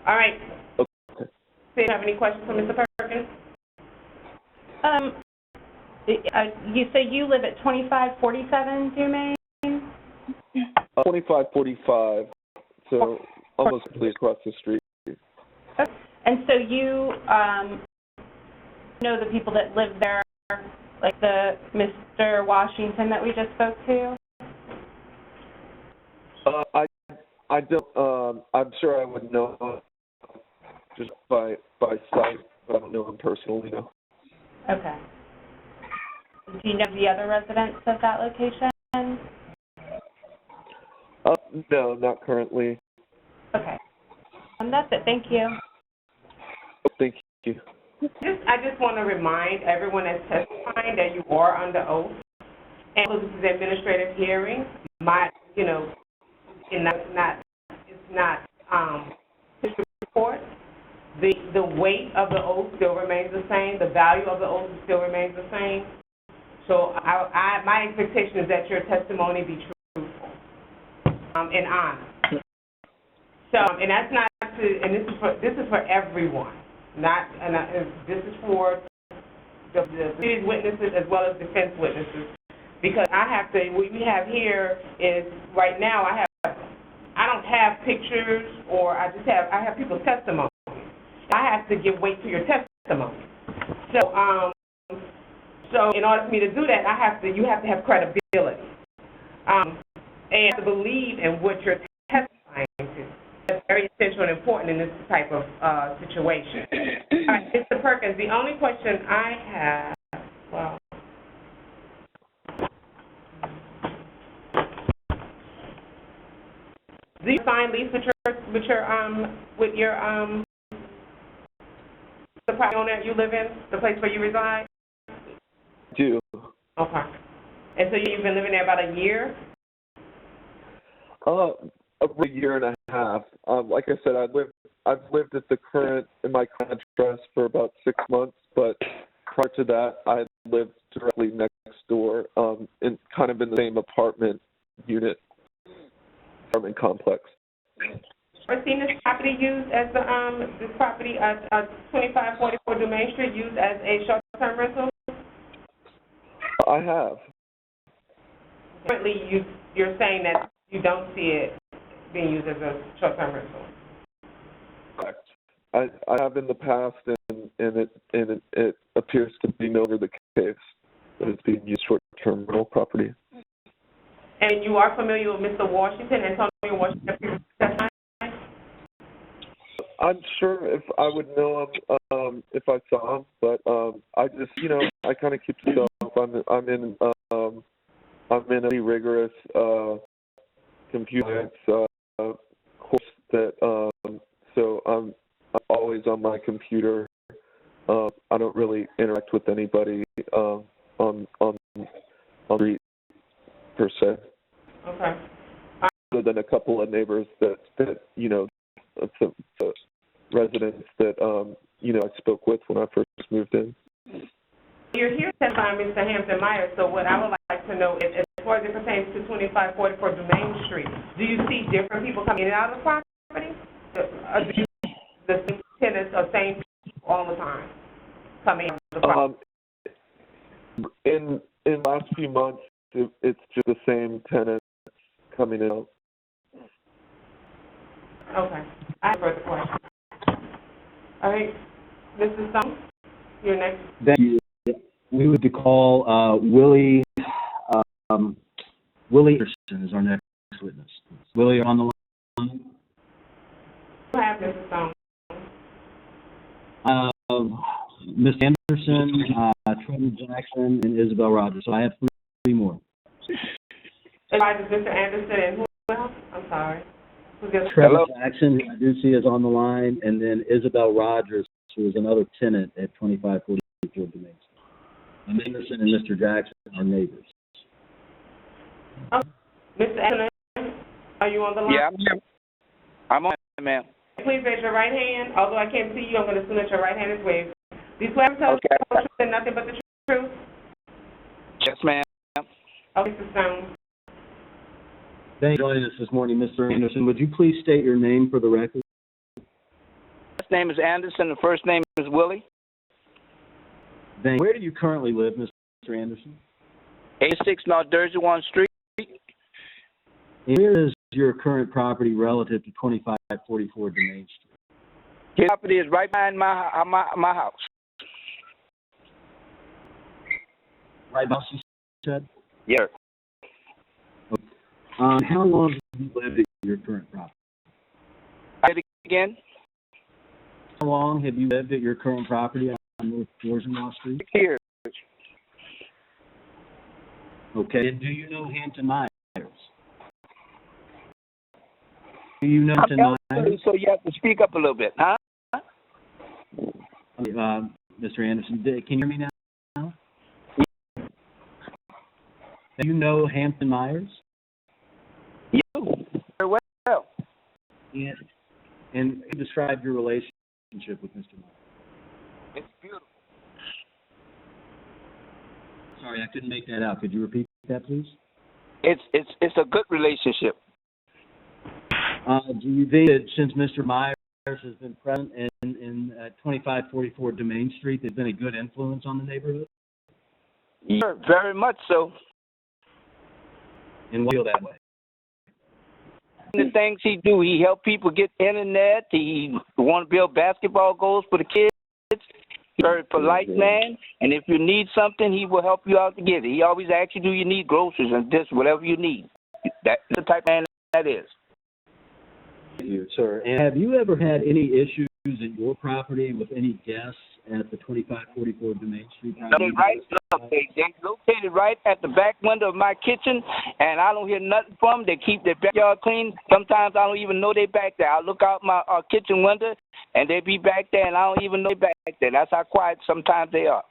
All right. Okay. Do you have any questions for Mr. Perkins? You say you live at 2547 Dumaine? 2545, so almost completely across the street. And so you know the people that live there, like the Mr. Washington that we just spoke to? I don't. I'm sure I would know just by sight, but I don't know him personally. No. Okay. Do you know the other residents of that location? No, not currently. Okay. That's it. Thank you. Thank you. I just want to remind everyone that's testifying that you are under oath. And this is an administrative hearing. It's not report. The weight of the oath still remains the same. The value of the oath still remains the same. So my expectation is that your testimony be truthful and honest. So, and that's not to, and this is for everyone. This is for the city's witnesses as well as defense witnesses. Because what we have here is, right now, I don't have pictures, or I have people's testimony. I have to give weight to your testimony. So in order for me to do that, you have to have credibility. And you have to believe in what you're testifying to. That's very essential and important in this type of situation. All right, Mr. Perkins, the only question I have, do you sign lease with your the property owner you live in, the place where you reside? Do. Okay. And so you've been living there about a year? A year and a half. Like I said, I've lived at in my current address for about 6 months, but prior to that, I lived directly next door, in the same apartment complex. Ever seen this property used as this property, 2544 Dumaine Street, used as a short-term rental? I have. Currently, you're saying that you don't see it being used as a short-term rental. Correct. I have in the past, and it appears to be no longer the case that it's being used short-term rental property. And you are familiar with Mr. Washington, Antonio Washington? I'm sure if I would know him if I saw him, but I just I kind of keep to myself. I'm in a pretty rigorous computer course that so I'm always on my computer. I don't really interact with anybody on the street per se. Okay. Other than a couple of neighbors that some residents that I spoke with when I first moved in. You're here testifying, Mr. Hampton Meyers. So what I would like to know is, as far as it pertains to 2544 Dumaine Street, do you see different people coming in and out of the property? Or do you see the same tenants or same people all the time coming out of the property? In the last few months, it's just the same tenants coming in. Okay. I have further questions. All right. Mrs. Stone, you're next. Thank you. We would call Willie Anderson is our next witness. Willie, on the line? You have Mrs. Stone. Mr. Anderson, Trevor Jackson, and Isabel Rogers. So I have three more. Mr. Anderson and who else? I'm sorry. Trevor Jackson, who I do see is on the line, and then Isabel Rogers, who is another tenant at 2544 Dumaine. And Anderson and Mr. Jackson are neighbors. Mr. Anderson, are you on the line? Yeah, I'm on, ma'am. Please raise your right hand. Although I can't see you, I'm going to assume that your right hand is waved. Do you swear to tell the truth and nothing but the truth? Yes, ma'am. Okay, Mr. Stone. Thank you for joining us this morning, Mr. Anderson. Would you please state your name for the record? Last name is Anderson. The first name is Willie. Thank you. Where do you currently live, Mr. Anderson? 86 North Jersey Street. And where is your current property relative to 2544 Dumaine Street? His property is right behind my house. Right behind you said? Yes. Okay. How long have you lived at your current property? Say it again? How long have you lived at your current property on North Jersey Street? 6 years. Okay. And do you know Hampton Meyers? Do you know Hampton Meyers? So you have to speak up a little bit, huh? Mr. Anderson, can you hear me now? Do you know Hampton Meyers? You very well. Yeah. And you describe your relationship with Mr. Meyers. It's beautiful. Sorry, I couldn't make that out. Could you repeat that, please? It's a good relationship. Do you think that since Mr. Meyers has been present in 2544 Domain Street. There's been a good influence on the neighborhood? Yeah, very much so. And why do you feel that way? The things he do, he help people get internet. He want to build basketball goals for the kids. He's a very polite man, and if you need something, he will help you out to get it. He always asks you, do you need groceries and this, whatever you need. That's the type of man that is. Thank you, sir. And have you ever had any issues at your property with any guests at the 2544 Domain Street property? They located right at the back window of my kitchen, and I don't hear nothing from them. They keep their backyard clean. Sometimes I don't even know they back there. I look out my kitchen window, and they be back there, and I don't even know they back there. That's how quiet sometimes they are.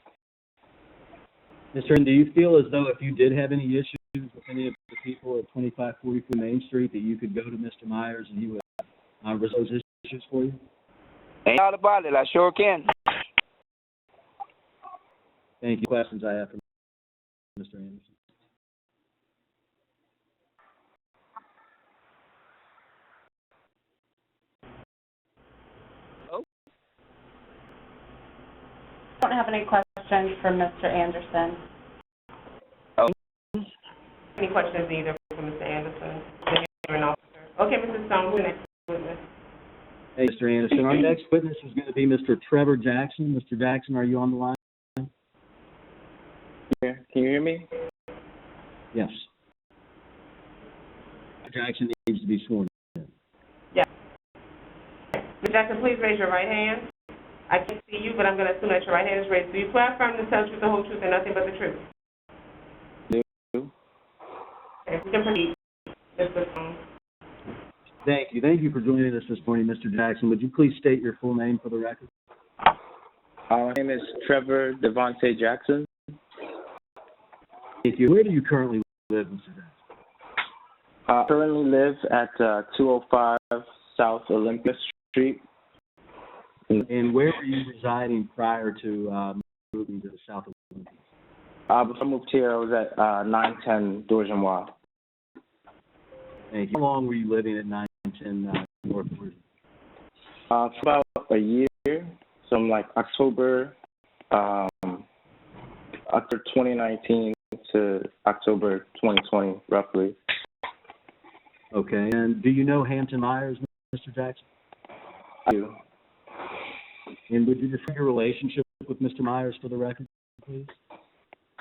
Mr. And do you feel as though if you did have any issues with any of the people at 2544 Main Street that you could go to Mr. Meyers and he would resolve those issues for you? Ain't doubt about it. I sure can. Thank you. Questions I have for Mr. Anderson? Oh. I don't have any questions for Mr. Anderson. Oh. Any questions either for Mr. Anderson, the hearing officer? Okay, Mrs. Stone, who's the next witness? Hey, Mr. Anderson. Our next witness is going to be Mr. Trevor Jackson. Mr. Jackson, are you on the line? Yeah. Can you hear me? Yes. Mr. Jackson needs to be sworn in. Yeah. Mr. Jackson, please raise your right hand. I can't see you, but I'm going to assume that your right hand is raised. Do you swear affirm to tell the truth, the whole truth, and nothing but the truth? Do. Okay, we can proceed. Mr. Stone. Thank you. Thank you for joining us this morning, Mr. Jackson. Would you please state your full name for the record? My name is Trevor Devontae Jackson. Thank you. Where do you currently live, Mr. Jackson? I currently live at 205 South Olympus Street. And where were you residing prior to moving to the South Olympus? Before I moved here, I was at 910 Dorgemois. Thank you. How long were you living at 910 North Dorgemois? For about a year, from like October 2019 to October 2020, roughly. Okay. And do you know Hampton Meyers, Mr. Jackson? I do. And would you describe your relationship with Mr. Meyers for the record, please?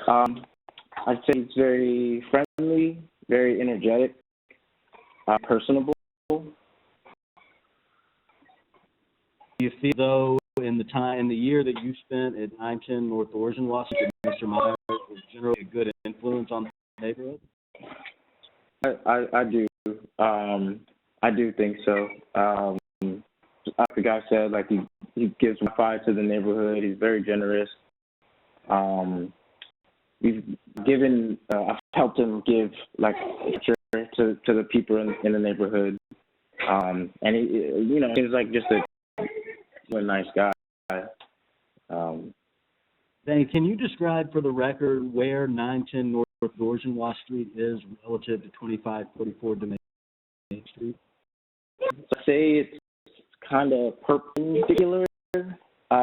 I'd say he's very friendly, very energetic, personable. Do you feel though in the year that you spent at 910 North Dorgemois, that Mr. Meyers was generally a good influence on the neighborhood? I do. I do think so. Like the guy said, like he gives Wi-Fi to the neighborhood. He's very generous. I've helped him give like to the people in the neighborhood. And he, seems like just a nice guy. Then can you describe for the record where 910 North Dorgemois Street is relative to 2544 Domain Street? I'd say it's kind of perpendicular.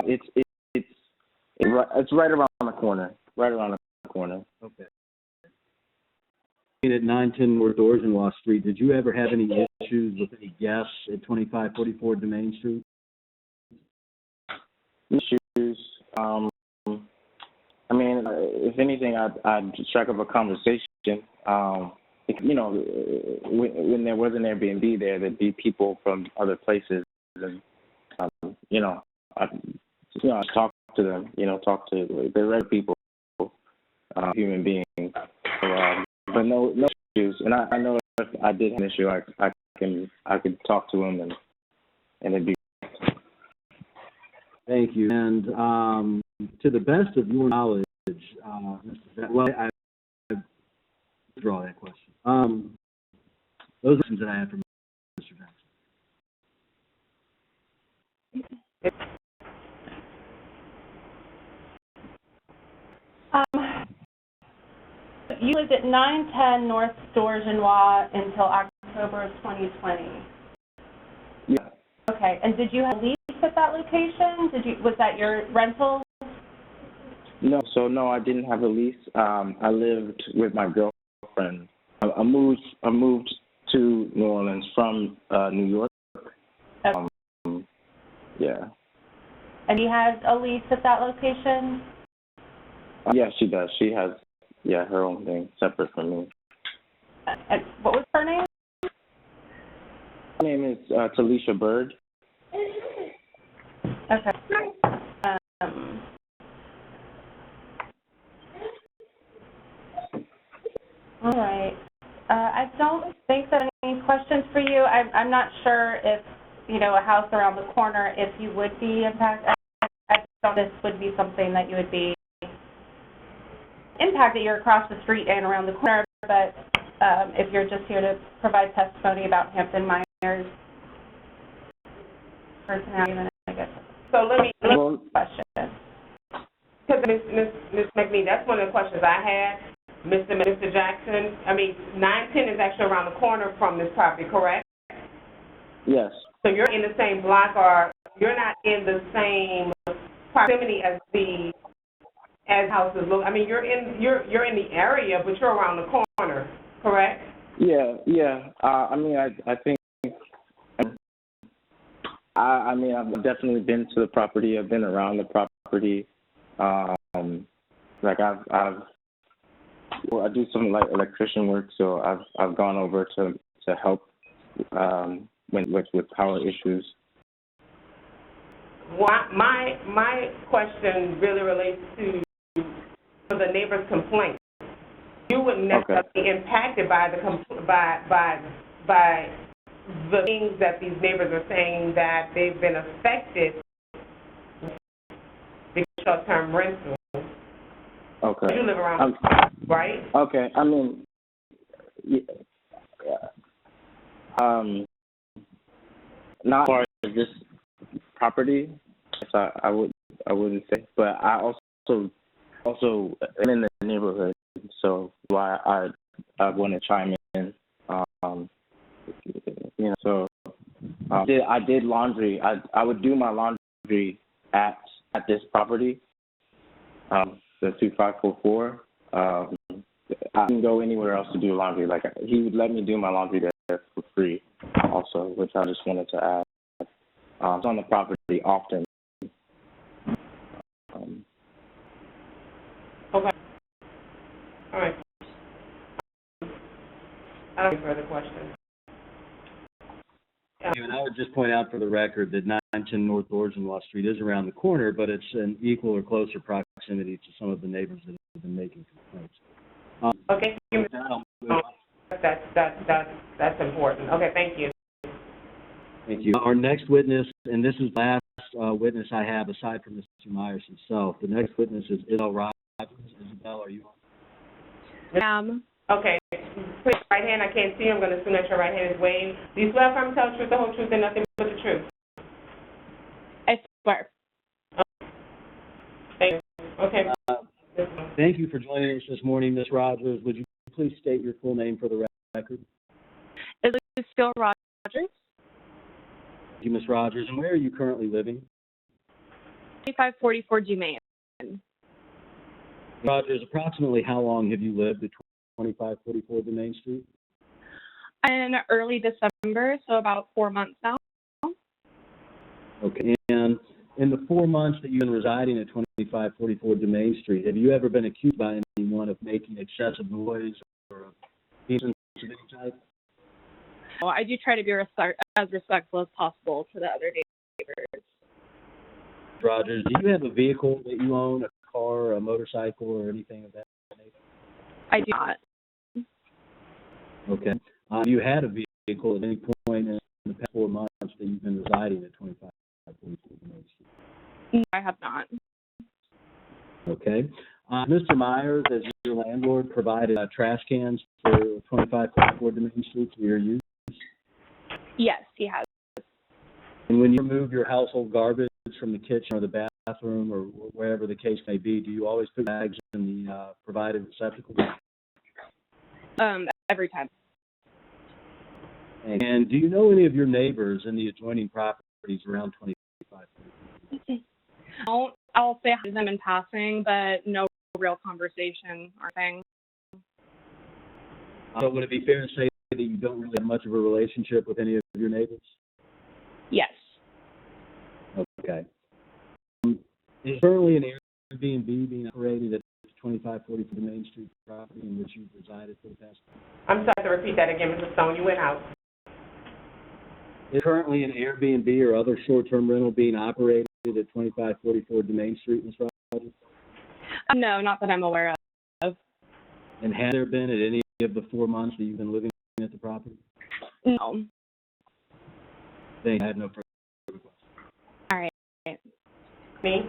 It's right around the corner. Right around the corner. Okay. At 910 North Dorgemois Street, did you ever have any issues with any guests at 2544 Domain Street? Issues. I mean, if anything, I'd strike up a conversation. When there was an Airbnb there, there'd be people from other places, and I talk to them. Talk to they're regular people, human beings. So, but no issues. And I know if I did have an issue, I could talk to them and it'd be. Thank you. And to the best of your knowledge, I withdraw that question. Those are questions that I have for Mr. Jackson. You lived at 910 North Dorgemois until October of 2020. Yeah. Okay, and did you have a lease at that location? Was that your rental? No, no, I didn't have a lease. I lived with my girlfriend. I moved to New Orleans from New York. Yeah. And you had a lease at that location? Yeah, she does. She has, her own thing, separate from me. And what was her name? Her name is Talisha Bird. Okay. All right. I don't think that any questions for you. I'm not sure if, a house around the corner, if you would be impacted. I thought this would be something that you would be impacted. You're across the street and around the corner, but if you're just here to provide testimony about Hampton Meyers' personality, then I guess. So let me question. Because Ms. McNee, that's one of the questions I had. Mr. Jackson, 910 is actually around the corner from this property, correct? Yes. So you're in the same block, or you're not in the same proximity as houses look. You're in the area, but you're around the corner, correct? Yeah. I think. I've definitely been to the property. I've been around the property. I do some electrician work, so I've gone over to help with power issues. My question really relates to the neighbor's complaint. You wouldn't necessarily be impacted by the things that these neighbors are saying that they've been affected because of short-term rental. Okay. You live around, right? Okay. Not as far as this property, so I wouldn't say, but I also am in the neighborhood, so why I want to chime in. I did laundry. I would do my laundry at this property, the 2544. I can go anywhere else to do laundry. He would let me do my laundry there for free, also, which I just wanted to add. It's on the property often. Okay. All right. I don't have further questions. And I would just point out for the record that 910 North Orgelois Street is around the corner, but it's in equal or closer proximity to some of the neighbors that have been making complaints. Okay. That's important. Okay, thank you. Thank you. Our next witness, and this is the last witness I have aside from Mr. Meyers himself. The next witness is Isabel Rogers. Isabel, are you on? Okay. Put your right hand. I can't see you. I'm going to assume that your right hand is waved. Do you swear affirm to tell the truth, the whole truth, and nothing but the truth? I swear. Thank you. Okay. Thank you for joining us this morning, Ms. Rogers. Would you please state your full name for the record? Isabel Rogers. Thank you, Ms. Rogers. And where are you currently living? 2544 Dumaine. Rogers, approximately how long have you lived at 2544 Dumaine Street? In early December, so about 4 months now. Okay. And in the 4 months that you've been residing at 2544 Dumaine Street, have you ever been accused by anyone of making excessive noise or nuisance of any type? Well, I do try to be as respectful as possible to the other neighbors. Rogers, do you have a vehicle that you own, a car, a motorcycle, or anything of that nature? I do not. Okay. You had a vehicle at any point in the past 4 months that you've been residing at 2544 Dumaine Street? No, I have not. Okay. Mr. Meyers, as your landlord, provided trash cans for 2544 Domain Street for your use? Yes, he has. And when you remove your household garbage from the kitchen or the bathroom or wherever the case may be, do you always put bags in the provided receptacle? Every time. And do you know any of your neighbors in the adjoining property properties around 25. I'll say hi to them in passing, but no real conversation or thing. So would it be fair to say that you don't really have much of a relationship with any of your neighbors? Yes. Okay. Is currently an Airbnb being operated at 2544 Main Street property in which you've resided for the past? I'm sorry to repeat that again, Mr. Stone, you went out. Is currently an Airbnb or other short-term rental being operated at 2544 Main Street, Ms. Rogers? No, not that I'm aware of. And has there been at any of the 4 months that you've been living at the property? No. Thank you. I have no further questions. All right. Me?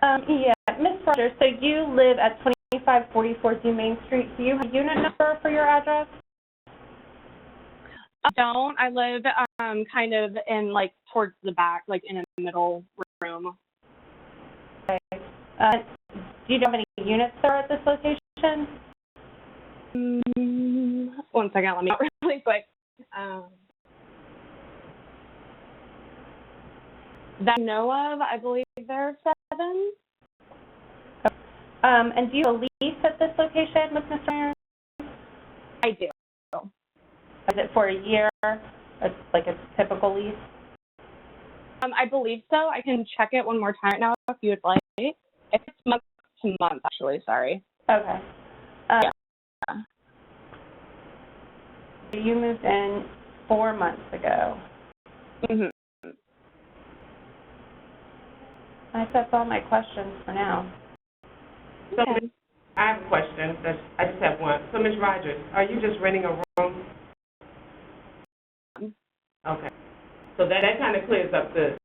Yeah, Ms. Rogers, so you live at 2544 Main Street. Do you have a unit number for your address? I don't. I live kind of in like towards the back, like in a middle room. Okay. Do you have any units there at this location? One second, let me really quick. That I know of, I believe there are 7. And do you have a lease at this location with Mr. Meyers? I do. Is it for a year, like a typical lease? I believe so. I can check it one more time now if you would like. It's month to month, actually. Sorry. Okay. Yeah. You moved in 4 months ago. Mhm. I think that's all my questions for now. So, Okay. I have a question. I just have one. So, Ms. Rogers, are you just renting a room? Okay. So that kind of clears up the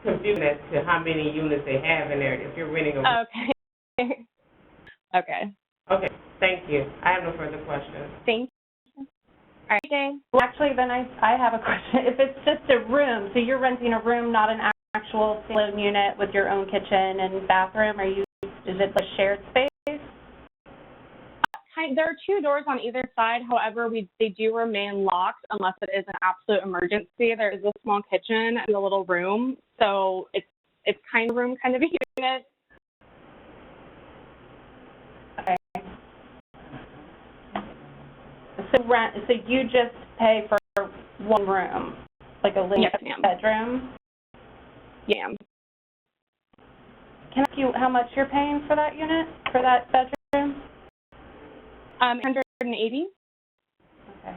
confusion as to how many units they have in there if you're renting a room. Okay. Okay. Okay. Thank you. I have no further questions. Thank you. All right. Okay. Well, actually, then I have a question. If it's just a room, so you're renting a room, not an actual standalone unit with your own kitchen and bathroom, is it like shared space? There are 2 doors on either side. However, they do remain locked unless it is an absolute emergency. There is a small kitchen and a little room, so it's kind of a room, kind of a unit. Okay. So you just pay for one room, like a living bedroom? Yeah. Can I ask you how much you're paying for that unit, for that bedroom? 180. Okay.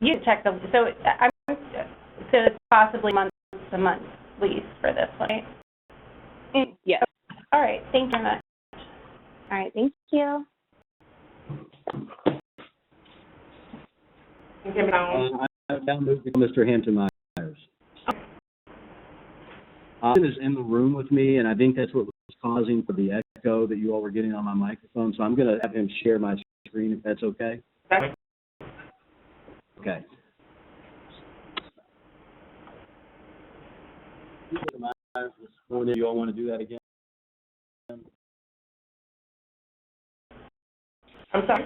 You check the, so it's possibly month-to-month lease for this one, right? Yes. All right, thank you very much. All right, thank you. I now move to Mr. Hampton Meyers. Is in the room with me, and I think that's what was causing for the echo that you all were getting on my microphone. So I'm going to have him share my screen, if that's okay. Okay. Mr. Meyers was sworn in. You all want to do that again? I'm sorry?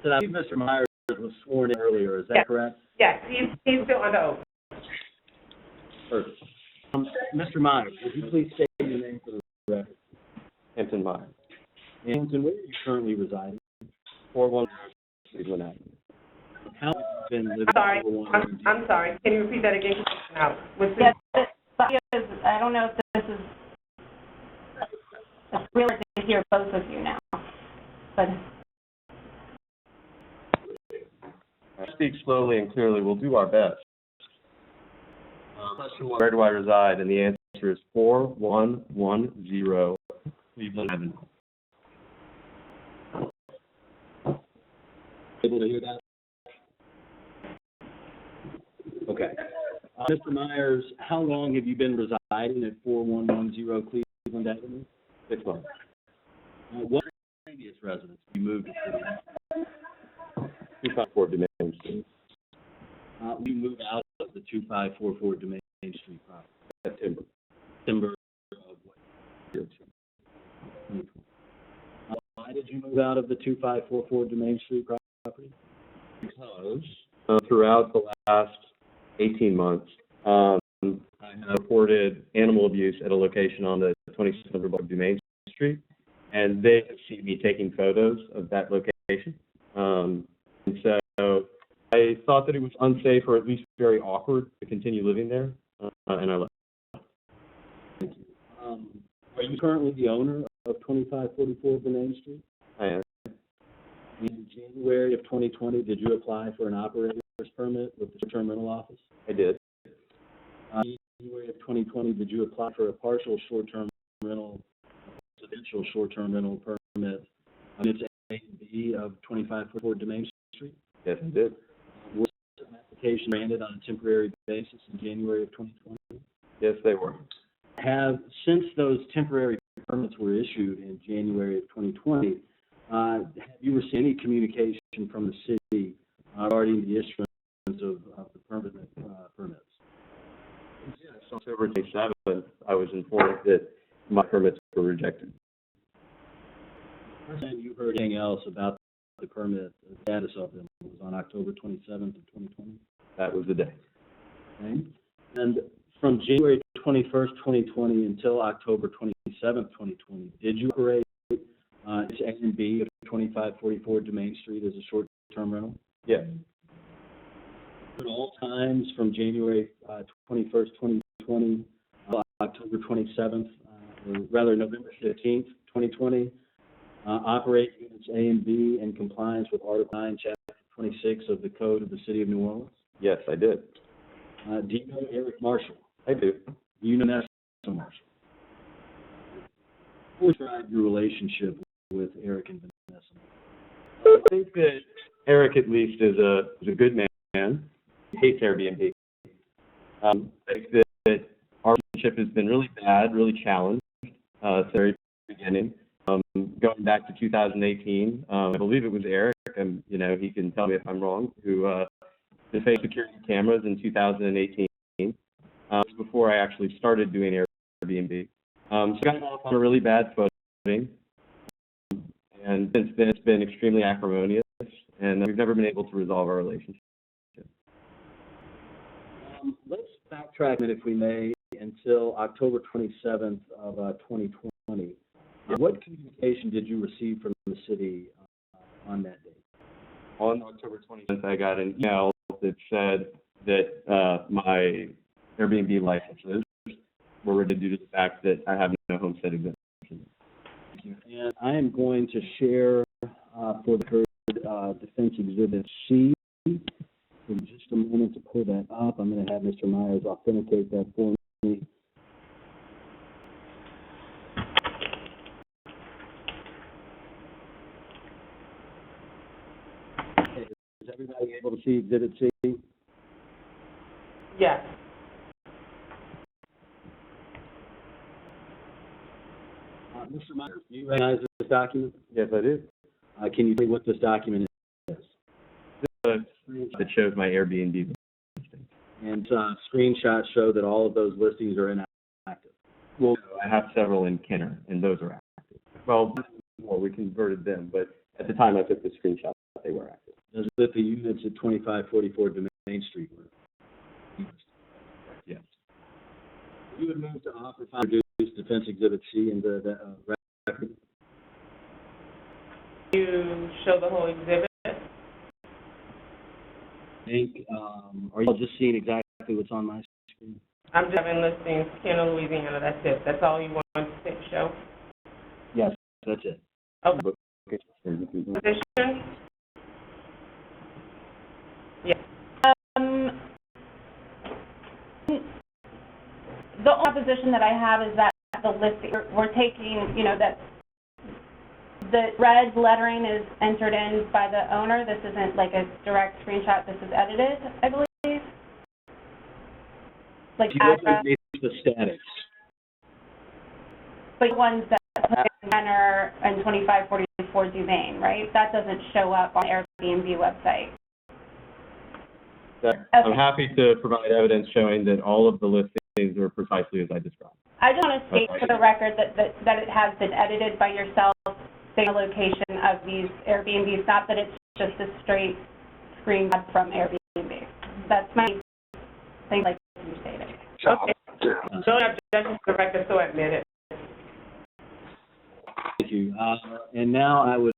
So I believe Mr. Meyers was sworn in earlier. Is that correct? Yes, he's still under oath. Perfect. Mr. Meyers, would you please state your name for the record? Hampton Meyers. Hampton, where are you currently residing? 410 Cleveland Avenue. How long have you been living Sorry, over 100 I'm sorry. Can you repeat that again? Now, Yes, I don't know if this is, it's really hard to hear both of you now, but. Speak slowly and clearly. We'll do our best. Question 1, where do I reside? And the answer is 4110 Cleveland Avenue. Able to hear that? Okay. Mr. Meyers, how long have you been residing at 4110 Cleveland Avenue? 6 months. What previous residence you moved to? 254 Domain Street. We moved out of the 2544 Domain Street property. September. September of what year? did you move out of the 2544 Domain Street property? Because throughout the last 18 months, I have reported animal abuse at a location on the 2600 block of Domain Street, and they have seen me taking photos of that location. And so I thought that it was unsafe or at least very awkward to continue living there, and I left. Thank you. Are you currently the owner of 2544 Domain Street? I am. In January of 2020, did you apply for an operator's permit with the short-term rental office? I did. In January of 2020, did you apply for a partial short-term rental, residential short-term rental permit on its A and B of 2544 Domain Street? Yes, I did. Was the application granted on a temporary basis in January of 2020? Yes, they were. Since those temporary permits were issued in January of 2020, have you received any communication from the city regarding the issuance of the permits? Yes, on October 27th, I was informed that my permits were rejected. The first time you heard anything else about the permit, the status of them, was on October 27th of 2020? That was the day. Okay. And from January 21st, 2020 until October 27th, 2020, did you operate its A and B of 2544 Domain Street as a short-term rental? Yes. At all times from January 21st, 2020, October 27th, or rather November 15th, 2020, operate units A and B in compliance with Article 9, Chapter 26 of the Code of the City of New Orleans? Yes, I did. Do you know Eric Marshall? I do. Do you know Nessa Marshall? How would you describe your relationship with Eric and Vanessa? I think that Eric, at least, is a good man. He hates Airbnb. I think that our relationship has been really bad, really challenged since the very beginning. Going back to 2018, I believe it was Eric, and he can tell me if I'm wrong, who defaced security cameras in 2018. Before I actually started doing Airbnb. So I got off on a really bad footing, and since then it's been extremely acrimonious, and we've never been able to resolve our relationship. Let's backtrack a minute, if we may, until October 27th of 2020. What communication did you receive from the city on that date? On October 27th, I got an email that said that my Airbnb licenses were rejected due to the fact that I have no homestead exemption. And I am going to share for the record Defense Exhibit C. In just a moment to pull that up, I'm going to have Mr. Meyers authenticate that for me. Okay, is everybody able to see Exhibit C? Yes. Mr. Meyers, do you recognize this document? Yes, I do. Can you tell me what this document is? A screenshot that shows my Airbnb listing. And screenshots show that all of those listings are inactive. Well, I have several in Kenner, and those are active. Well, we converted them, but at the time I took the screenshot, they were active. Does it that the units at 2544 Domain Street were? Yes. You would move to offer final reduce Defense Exhibit C in the record? You show the whole exhibit? Are you all just seeing exactly what's on my screen? I'm just having listings, Kenner, Louisiana, that's it. That's all you want to show? Yes, that's it. Okay. Position? Yes. The opposition that I have is that the listing, we're taking, that the red lettering is entered in by the owner. This isn't like a direct screenshot. This is edited, I believe. Like address. The status. But the ones that put in Kenner and 2544 Dumaine, right? That doesn't show up on the Airbnb website. I'm happy to provide evidence showing that all of the listings are precisely as I described. I just want to state for the record that it has been edited by yourself say the location of these Airbnbs, not that it's just a straight screenshot from Airbnb. That's my thing, like you stated. Okay. So objection to the record, so admitted. Thank you. And now I would.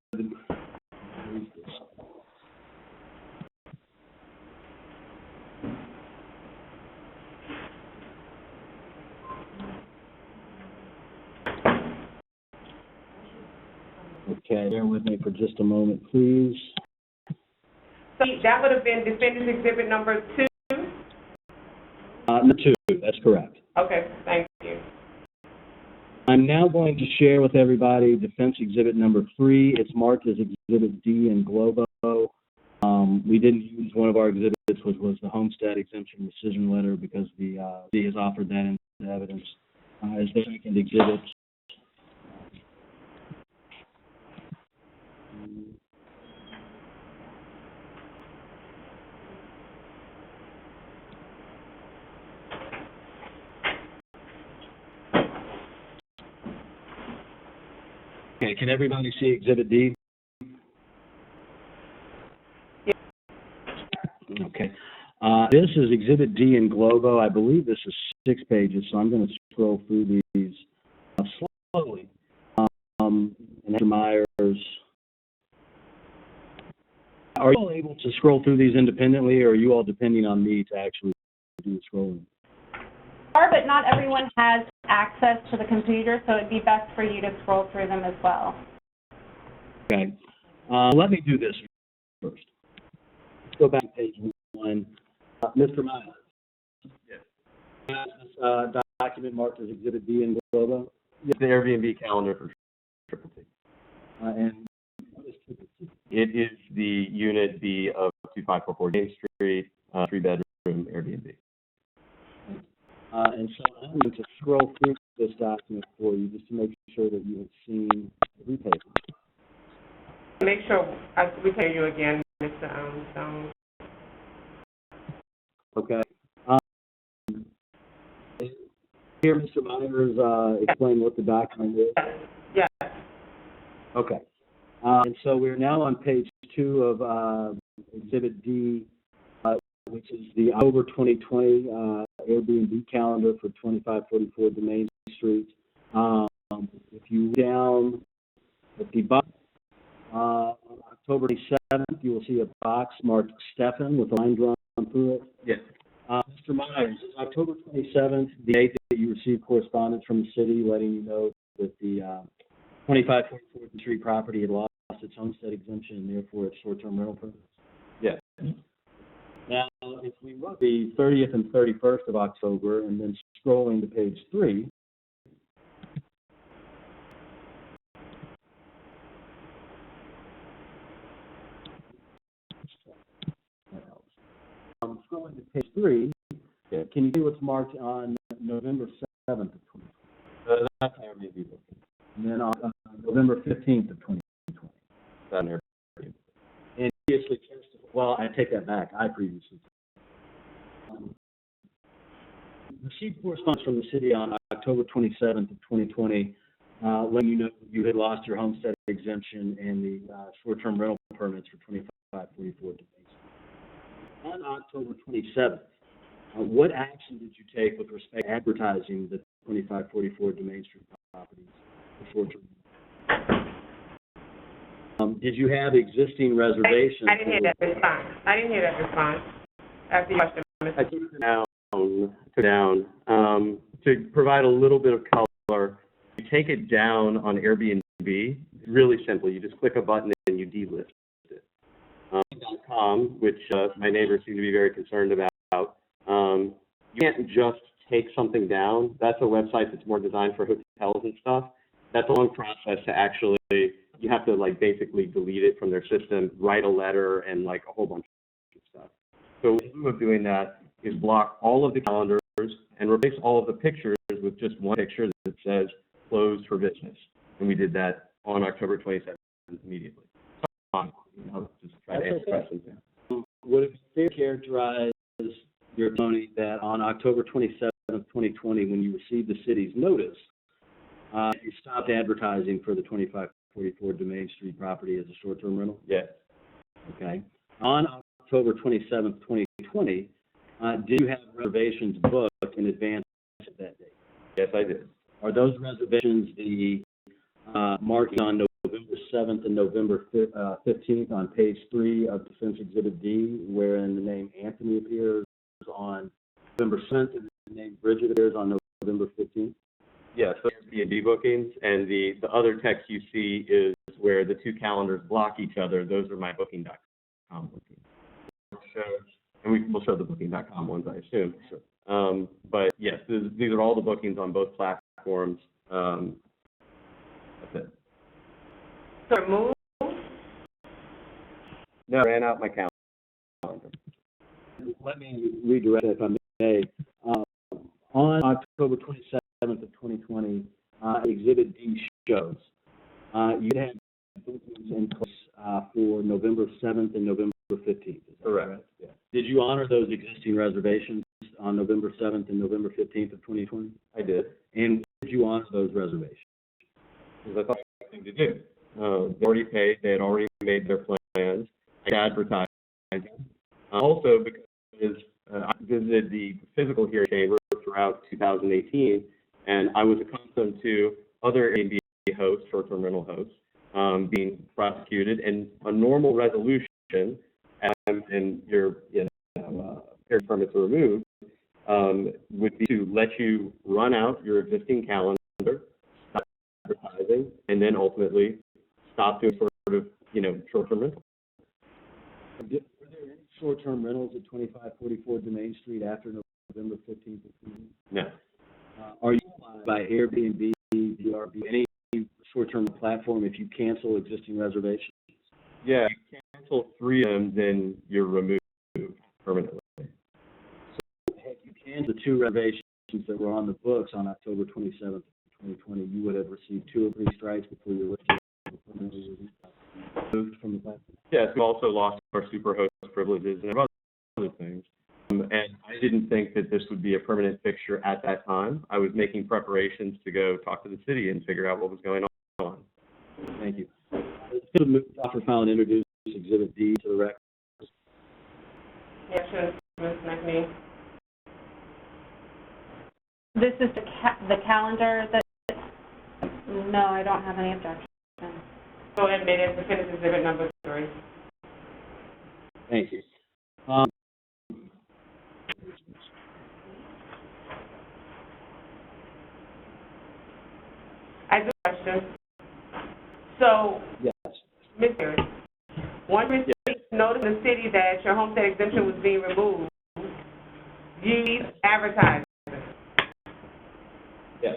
Okay, bear with me for just a moment, please. So that would have been defendant's exhibit number 2? Number 2, that's correct. Okay, thank you. I'm now going to share with everybody defense exhibit number 3. It's marked as exhibit D in Globo. We didn't use one of our exhibits, which was the homestead exemption rescission letter, because the D has offered that into evidence as the second exhibit. Okay, can everybody see exhibit D? Okay. This is exhibit D in Globo. I believe this is 6 pages, so I'm going to scroll through these slowly. And Mr. Meyers, are you all able to scroll through these independently, or are you all depending on me to actually do the scrolling? But not everyone has access to the computer, so it'd be best for you to scroll through them as well. Okay. Let me do this first. Let's go back to page 1. Mr. Meyers. Yes. Has this document marked as exhibit D in Globo? It's the Airbnb calendar for Triple T. And what is Triple T? It is the Unit B of 2544 James Street, 3-bedroom Airbnb. And so I'm going to scroll through this document for you just to make sure that you have seen every page. Make sure we hear you again, Mr. Stone. Okay. Here, Mr. Meyers, explain what the document is. Yes. Okay. And so we're now on page 2 of Exhibit D, which is the October 2020 Airbnb calendar for 2544 Domain Street. If you look down at the bottom, on October 27th, you will see a box marked Stephan with a line drawn through it. Yes. Mr. Meyers, is October 27th the date that you received correspondence from the city letting you know that the 2544 Street property had lost its homestead exemption and therefore its short-term rental permits? Yes. Now, if we look at the 30th and 31st of October and then scrolling to page 3, scrolling to page 3, can you see what's marked on November 7th of 2020? That's Airbnb booking. And then on November 15th of 2020. That's Airbnb. And previously testified, well, I take that back. I previously received correspondence from the city on October 27th of 2020, letting you know you had lost your homestead exemption and the short-term rental permits for 2544 Domain. On October 27th, what action did you take with respect to advertising the 2544 Domain Street properties for short-term? Did you have existing reservations? I didn't hear that response. After your question, I took it down. To provide a little bit of color, you take it down on Airbnb. Really simple. You just click a button and you delist it. .com, which my neighbors seem to be very concerned about. You can't just take something down. That's a website that's more designed for hotels and stuff. That's a long process to actually, you have to like basically delete it from their system, write a letter, and like a whole bunch of stuff. So in lieu of doing that is block all of the calendars and replace all of the pictures with just one picture that says closed for business. And we did that on October 27th immediately. I'll just try to answer questions. Would it be fair to characterize your testimony that on October 27th, 2020, when you received the city's notice, you stopped advertising for the 2544 44 Domain Street property as a short-term rental? Yes. Okay. On October 27th, 2020, did you have reservations booked in advance of that date? Yes, I did. Are those reservations the marking on November 7th and November 15th on page 3 of Defense Exhibit D, wherein the name Anthony appears on November 7th and the name Bridget appears on November 15th? Yes, those are Airbnb bookings, and the other text you see is where the two calendars block each other. Those are my Booking.com bookings. And we'll show the Booking.com ones, I assume. Sure. But yes, these are all the bookings on both platforms. That's it. So remove? No, I ran out my calendar. Let me redirect it if I may. On October 27th of 2020, Exhibit D shows you had bookings in place for November 7th and November 15th. Is that correct? Yeah. Did you honor those existing reservations on November 7th and November 15th of 2020? I did. And did you honor those reservations? Because I thought it was the thing to do. They already paid. They had already made their plans. I advertised them. Also, because I visited the physical hearing chamber throughout 2018, and I was accustomed to other Airbnb hosts, short-term rental hosts, being prosecuted, and a normal resolution, and your permits are removed, would be to let you run out your existing calendar, stop advertising, and then ultimately stop doing sort of, short-term rental. Were there any short-term rentals at 2544 Domain Street after November 15th? No. Are you allowed by Airbnb, VRB, any short-term platform if you cancel existing reservations? Yeah, if you cancel 3 of them, then you're removed permanently. So had you canceled the 2 reservations that were on the books on October 27th, 2020, you would have received 2 or 3 strikes before you were permanently removed from the platform? Yes, we also lost our superhost privileges and other things. And I didn't think that this would be a permanent fixture at that time. I was making preparations to go talk to the city and figure out what was going on. Thank you. Could the offer file and introduce Exhibit D to the record? Yeah, sure, Ms. McNeil. This is the calendar that, no, I don't have any objection. So admit as Defense Exhibit number 3. Thank you. I do have a question. So, yes. Ms. Meyers, once you received notice in the city that your homestead exemption was being removed, you need advertising. Yes.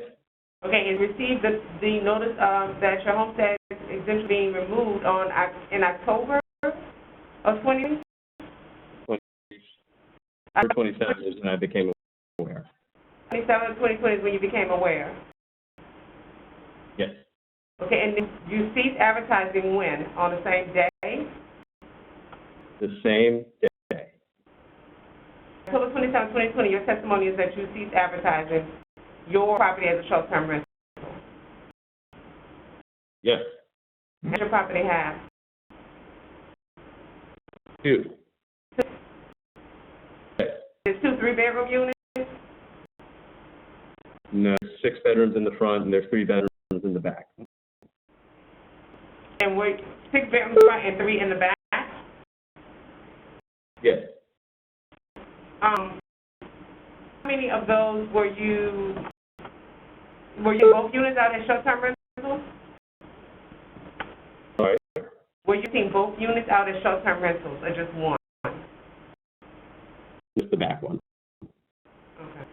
Okay, and received the notice that your homestead exemption being removed in October of 2020? 27 is when I became aware. 27 of 2020 is when you became aware. Yes. Okay, and you ceased advertising when? On the same day? The same day. October 27, 2020, your testimony is that you ceased advertising your property as a short-term rental. Yes. How does your property have? 2. It's 2 3-bedroom units? No, 6 bedrooms in the front, and there's 3 bedrooms in the back. And we're 6 bedrooms in the front and 3 in the back? Yes. How many of those were you both units out as short-term rentals? Sorry? Were you seeing both units out as short-term rentals, or just one? Just the back one. Okay.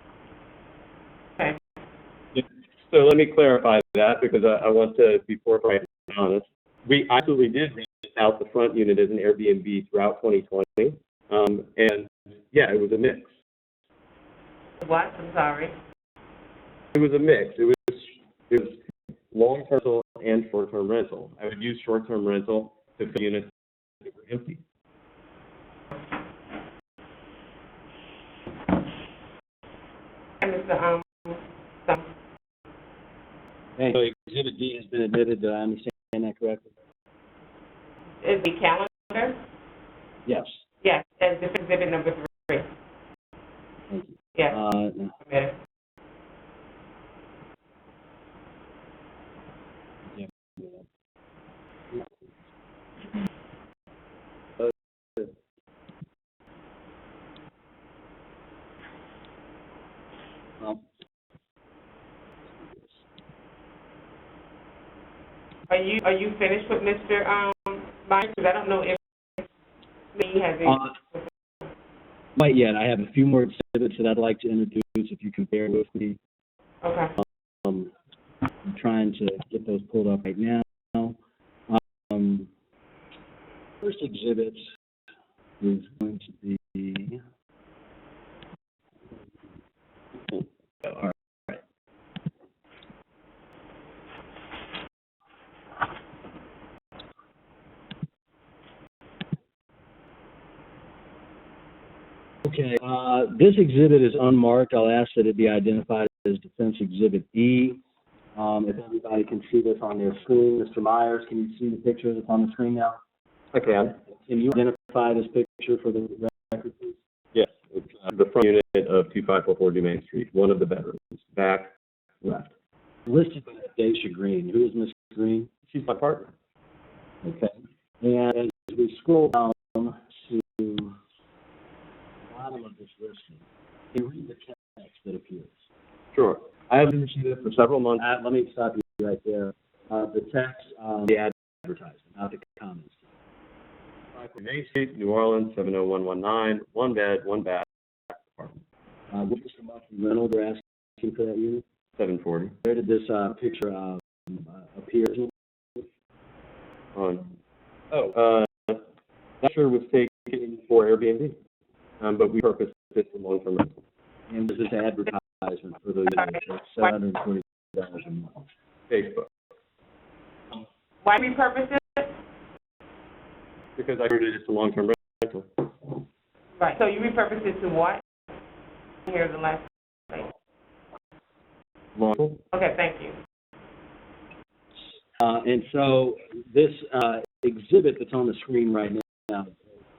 So let me clarify that, because I want to be forthright and honest. We absolutely did rent out the front unit as an Airbnb throughout 2020, and yeah, it was a mix. What? I'm sorry. It was a mix. It was long-term rental and short-term rental. I would use short-term rental to fill units that were empty. And Mr. Thank you. Exhibit D has been admitted. I understand that correctly? Is the calendar? Yes. Yes, as the exhibit number 3. Thank you. Yes. Yeah. Well, Are you finished with Mr. Meyers? Because I don't know if he has any. not yet. I have a few more exhibits that I'd like to introduce if you can bear with me. Okay. I'm trying to get those pulled up right now. First exhibit is going to be. All right. Okay, this exhibit is unmarked. I'll ask that it be identified as Defense Exhibit E. If everybody can see this on their screen. Mr. Meyers, can you see the picture that's on the screen now? I can. Can you identify this picture for the record, please? Yes, it's the front unit of 2544 Dumaine Street, one of the bedrooms, back left. Listed by Daisha Green. Who is Miss Green? She's my partner. Okay. And as we scroll down to the bottom of this listing, can you read the text that appears? Sure. I have been seeing this for several months. Let me stop you right there. The text, the advertisement, not the comments. Main Street, New Orleans, 70119, one bed, one bath apartment. What was the monthly rental they're asking for that unit? $740. Where did this picture appear? That sure was taken for Airbnb, but we purposed it for long-term rental. And was this advertisement for the unit at $720 a month? Facebook. Why repurpose it? Because I heard it as a long-term rental. Right. So you repurpose it to what? Here's the last thing. Long. Okay, thank you. And so this exhibit that's on the screen right now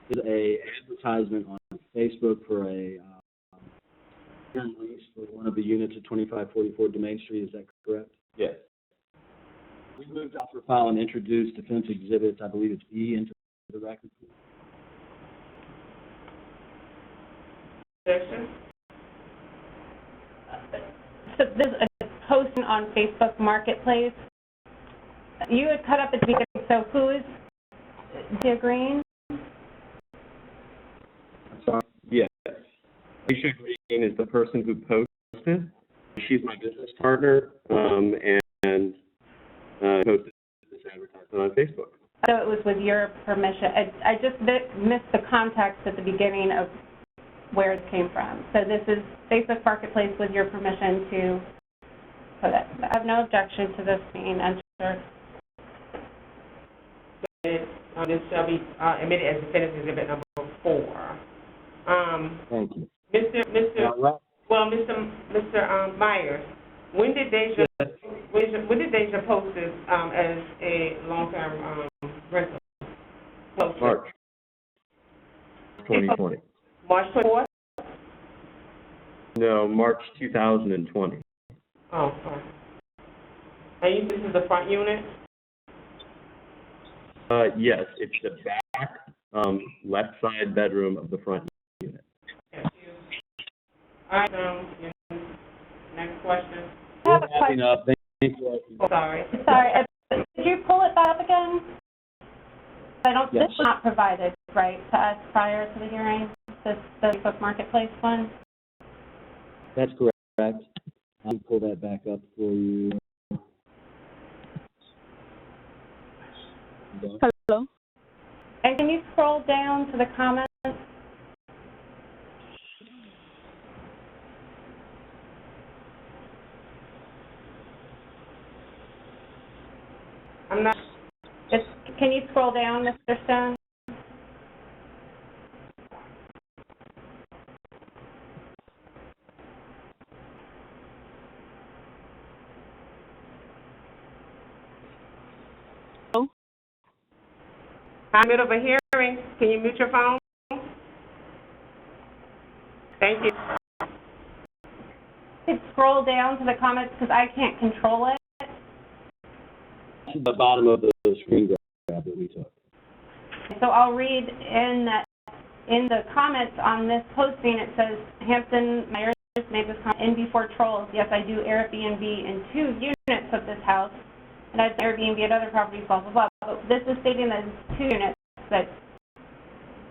is a advertisement on Facebook for a lease for one of the units at 2544 Dumaine Street. Is that correct? Yes. We moved off for file and introduced defense exhibits. I believe it's E into the record. Objection? So there's a posting on Facebook Marketplace. You had cut up at the beginning, so who is Tia Green? Sorry. Yes. Alicia Green is the person who posted. She's my business partner, and posted this advertisement on Facebook. So it was with your permission. I just missed the context at the beginning of where it came from. So this is Facebook Marketplace with your permission to put it. I have no objection to this being entered. This shall be admitted as defense exhibit number 4. Thank you. Mr. Meyers, when did Deja post this as a long-term rental? March 2020. March 24th? No, March 2020. Oh, sorry. And this is the front unit? Yes, it's the back left side bedroom of the front unit. Thank you. All right, next question. I have a question. Thank you. Sorry. Sorry, did you pull it back again? I don't, Yes. This was not provided, right, to us prior to the hearing, the Facebook Marketplace one? That's correct. I'll pull that back up for you. Hello? And can you scroll down to the comments? I'm not. Can you scroll down, Mr. Stone? I'm in the middle of a hearing. Can you mute your phone? Thank you. Could scroll down to the comments because I can't control it. To the bottom of the screen grab that we took. So I'll read in the comments on this posting, it says, Hampton, Meyers made this comment, in before trolls. Yes, I do Airbnb in 2 units of this house, and I do Airbnb at other properties, blah, blah, blah. But this is stating that it's 2 units that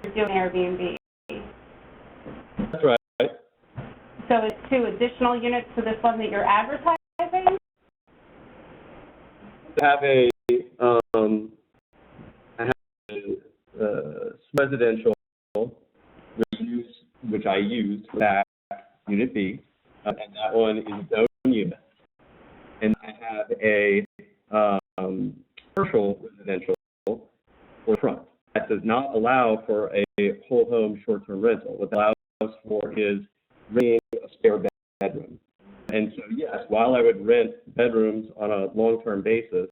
you're doing Airbnb. That's right. So it's 2 additional units to this one that you're advertising? I have a residential, which I used for that unit B, and that one is its own unit. And I have a commercial residential for the front. That does not allow for a whole home short-term rental. What that allows for is renting a spare bedroom. And so, yes, while I would rent bedrooms on a long-term basis,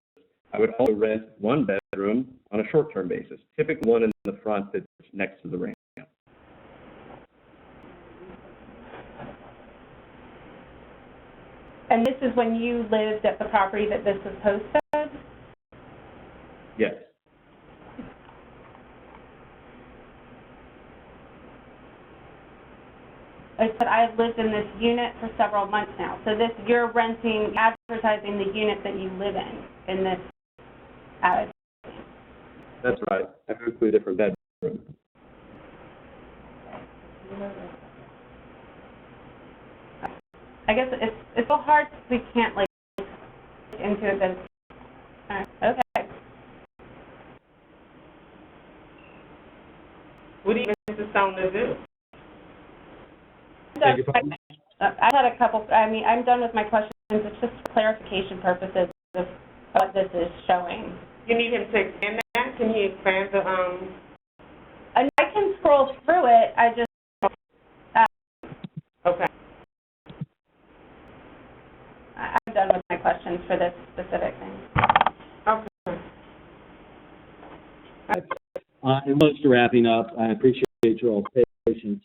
I would also rent one bedroom on a short-term basis, typically one in the front that's next to the ramp. And this is when you lived at the property that this was posted? Yes. I said I've lived in this unit for several months now. So this, you're renting, advertising the unit that you live in this ad. That's right. I moved to a different bedroom. I guess it's so hard because we can't like into it. Then okay. What do you think Mr. Stone to do? I had a couple. I mean, I'm done with my questions. It's just for clarification purposes of what this is showing. You need him to expand that? Can he expand the And I can scroll through it. I just okay. I'm done with my questions for this specific thing. Okay. And close to wrapping up, I appreciate your all patience.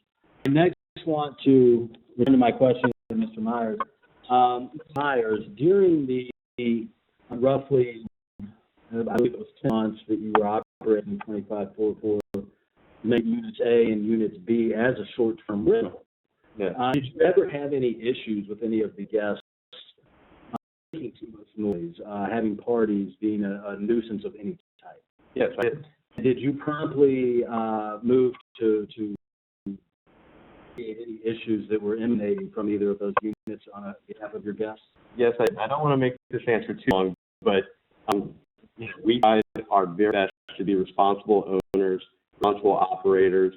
I next want to return to my question to Mr. Meyers. Myers, during the roughly, I believe it was 10 months that you were operating 2544, make units A and units B as a short-term rental. Yeah. Did you ever have any issues with any of the guests making too much noise, having parties, being a nuisance of any type? Yes, I did. Did you promptly move to create any issues that were emanating from either of those units on behalf of your guests? Yes, I don't want to make this answer too long, but we guys are very best to be responsible owners, responsible operators,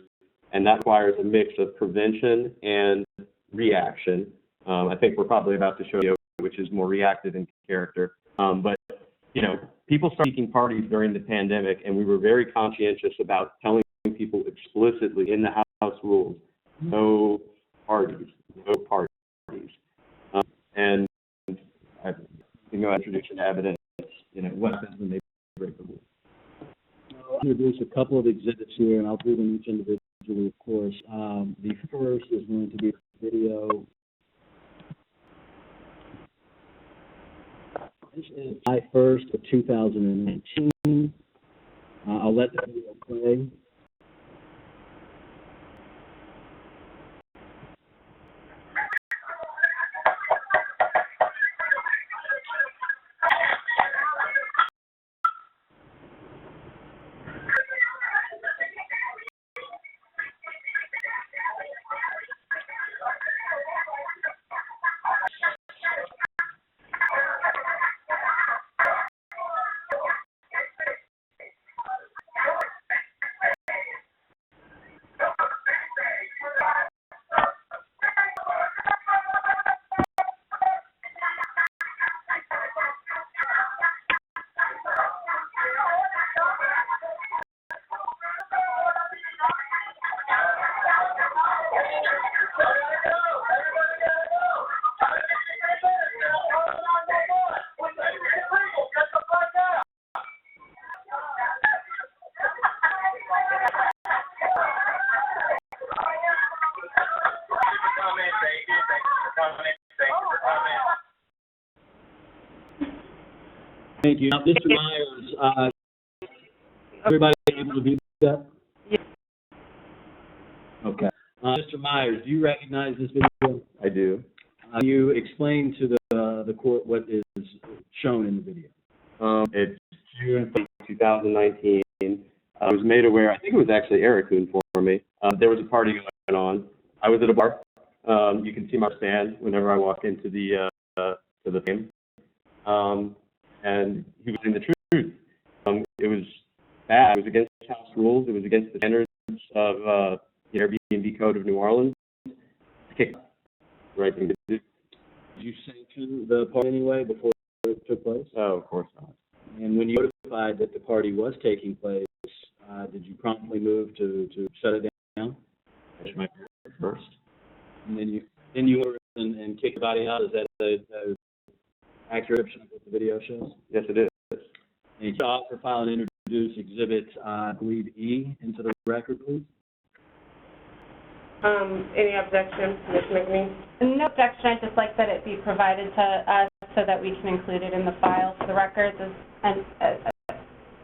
and that requires a mix of prevention and reaction. I think we're probably about to show you which is more reactive in character. But people started speaking parties during the pandemic, and we were very conscientious about telling people explicitly in the house rules, no parties, no parties. And I think I'll introduce an evidence, what happens when they break the rules. I'll introduce a couple of exhibits here, and I'll do them each individually, of course. The first is going to be a video. This is July 1st of 2019. I'll let the video play. Thank you. Now, Mr. Meyers, everybody able to view that? Yes. Okay. Mr. Meyers, do you recognize this video? I do. Can you explain to the court what is shown in the video? It's June 2019. I was made aware, I think it was actually Eric who informed me, there was a party going on. I was at a bar. You can see my stand whenever I walk into the game. And he was in the truth. It was bad. It was against house rules. It was against the standards of the Airbnb Code of New Orleans. Kick the right thing to do. Did you sanction the party anyway before it took place? Oh, of course not. And when you notified that the party was taking place, did you promptly move to shut it down? That's my first. And then you were and kicked the body out. Is that the accurate description of what the video shows? Yes, it is. And you offer, file, and introduce Exhibit, I believe, E into the record, please. Any objection, Ms. McNeese? No objection. I'd just like that it be provided to us so that we can include it in the file for the records. It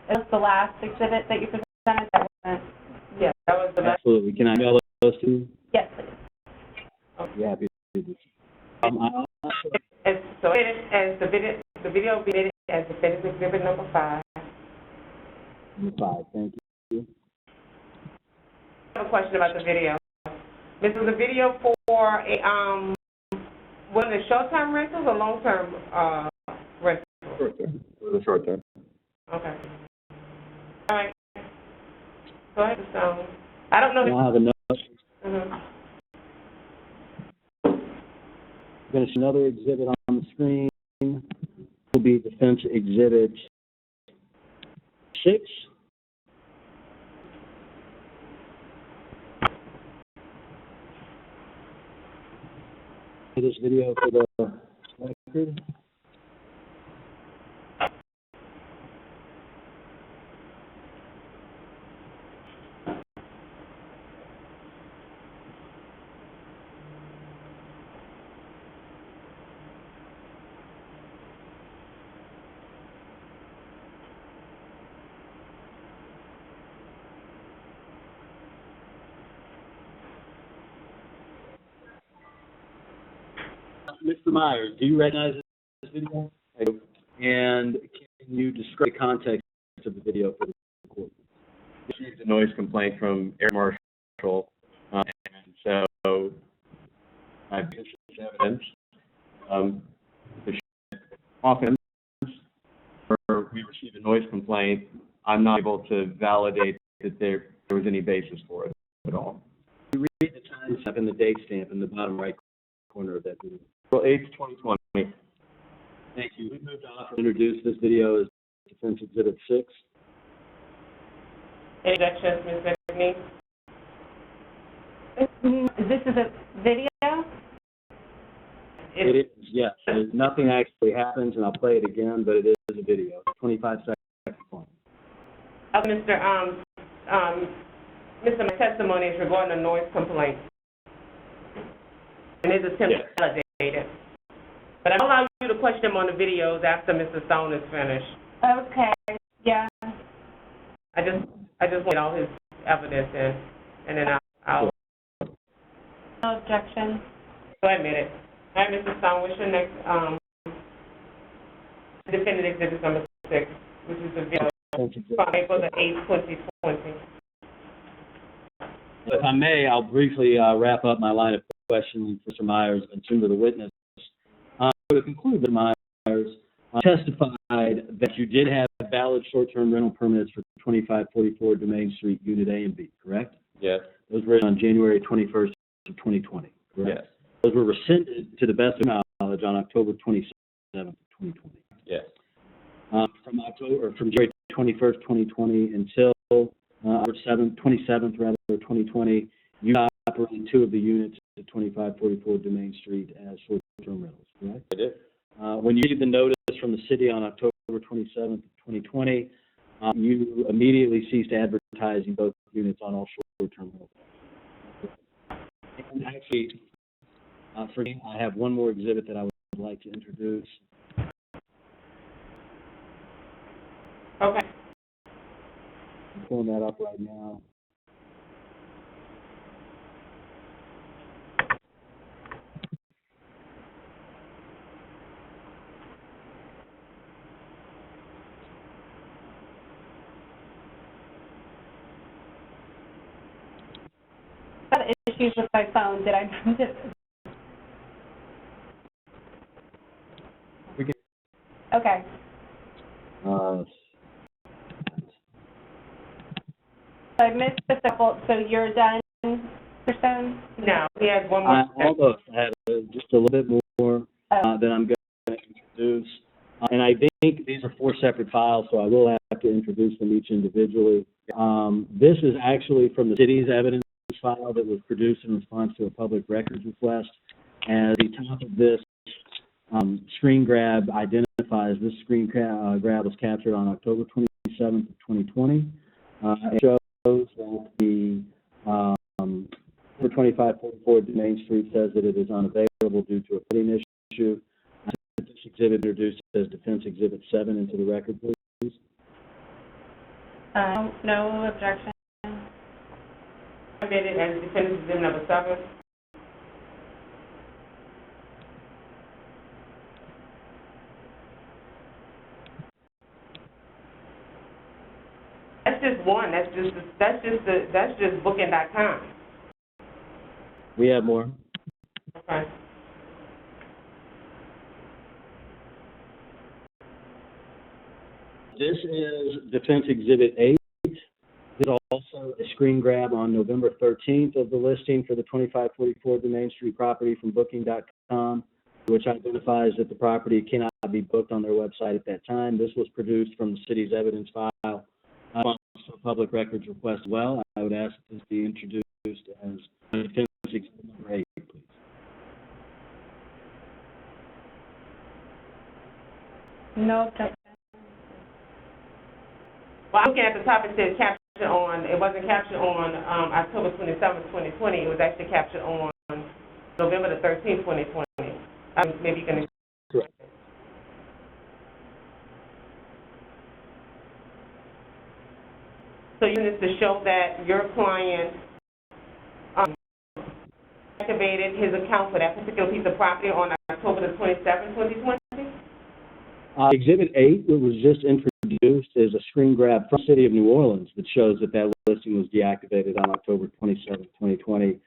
was the last exhibit that you presented. That wasn't. Yes, that was the last. Absolutely. Can I mail those to you? Yes, please. Yeah, happy to do So as the video be made as defendant exhibit number 5. Number 5, thank you. I have a question about the video. This was a video for a one of the short-term rentals or long-term rentals? Short-term. For the short-term. Okay. All right. Go ahead, Stone. I don't know. I have a note. Mm-hmm. I'm going to show another exhibit on the screen. It will be Defense Exhibit 6. This video for the record. Mr. Meyers, do you recognize this video? I do. And can you describe the context of the video for the court? I received a noise complaint from Air Marshal, and so I've issued evidence. Often, where we receive a noise complaint, I'm not able to validate that there was any basis for it at all. You read the time stamp and the date stamp in the bottom right corner of that video. April 8th, 2020. Thank you. We moved on to introduce this video as Defense Exhibit 6. Any objections, Ms. McNeese? This is a video? It is, yes. Nothing actually happens, and I'll play it again, but it is a video. 25 seconds long. Mr. My testimony is regarding a noise complaint. And his attempt to validate it. But I'll allow you to question him on the videos after Mr. Stone is finished. Okay, yeah. I just want all his evidence in, and then I'll No objection. go ahead, admit it. All right, Mr. Stone, what's your next defendant exhibit number 6, which is the video from April the 8th, 2020. If I may, I'll briefly wrap up my line of questioning for Mr. Meyers and soon to the witness. To conclude, Mr. Meyers testified that you did have valid short-term rental permits for 2544 Domain Street, Unit A and B, correct? Yes. Those were on January 21st of 2020, correct? Yes. Those were rescinded, to the best of my knowledge, on October 27th of 2020. Yes. From January 21st, 2020 until October 27th, 2020, you operated 2 of the units at 2544 Domain Street as short-term rentals, correct? I did. When you received the notice from the city on October 27th, 2020, you immediately ceased advertising both units on all short-term rentals. And actually, I have one more exhibit that I would like to introduce. Okay. I'm pulling that up right now. I had issues with my phone. Did I? We can, Okay. uh, So I missed a couple. So you're done, Mr. Stone? No, he has one more. almost. I have just a little bit more that I'm going to introduce. And I think these are 4 separate files, so I will have to introduce them each individually. This is actually from the city's evidence file that was produced in response to a public records request. And at the top of this screen grab identifies this screen grab was captured on October 27th of 2020. It shows that the number 2544 Main Street says that it is unavailable due to a footing issue. This exhibit introduced as Defense Exhibit 7 into the record, please. No objection. Submitted as Defense Exhibit number 7. That's just one. That's just booking.com. We have more. Okay. This is Defense Exhibit 8. This is also a screen grab on November 13th of the listing for the 2544 Main Street property from Booking.com, which identifies that the property cannot be booked on their website at that time. This was produced from the city's evidence file for public records request as well. I would ask that this be introduced as Defense Exhibit number 8, please. No objection. Well, I'm looking at the top. It says captured on. It wasn't captured on October 27th, 2020. It was actually captured on November the 13th, 2020. Maybe you can. Correct. So you need to show that your client activated his account for that particular piece of property on October the 27th, 2020? Exhibit 8, that was just introduced, is a screen grab from the City of New Orleans that shows that that listing was deactivated on October 27th, 2020.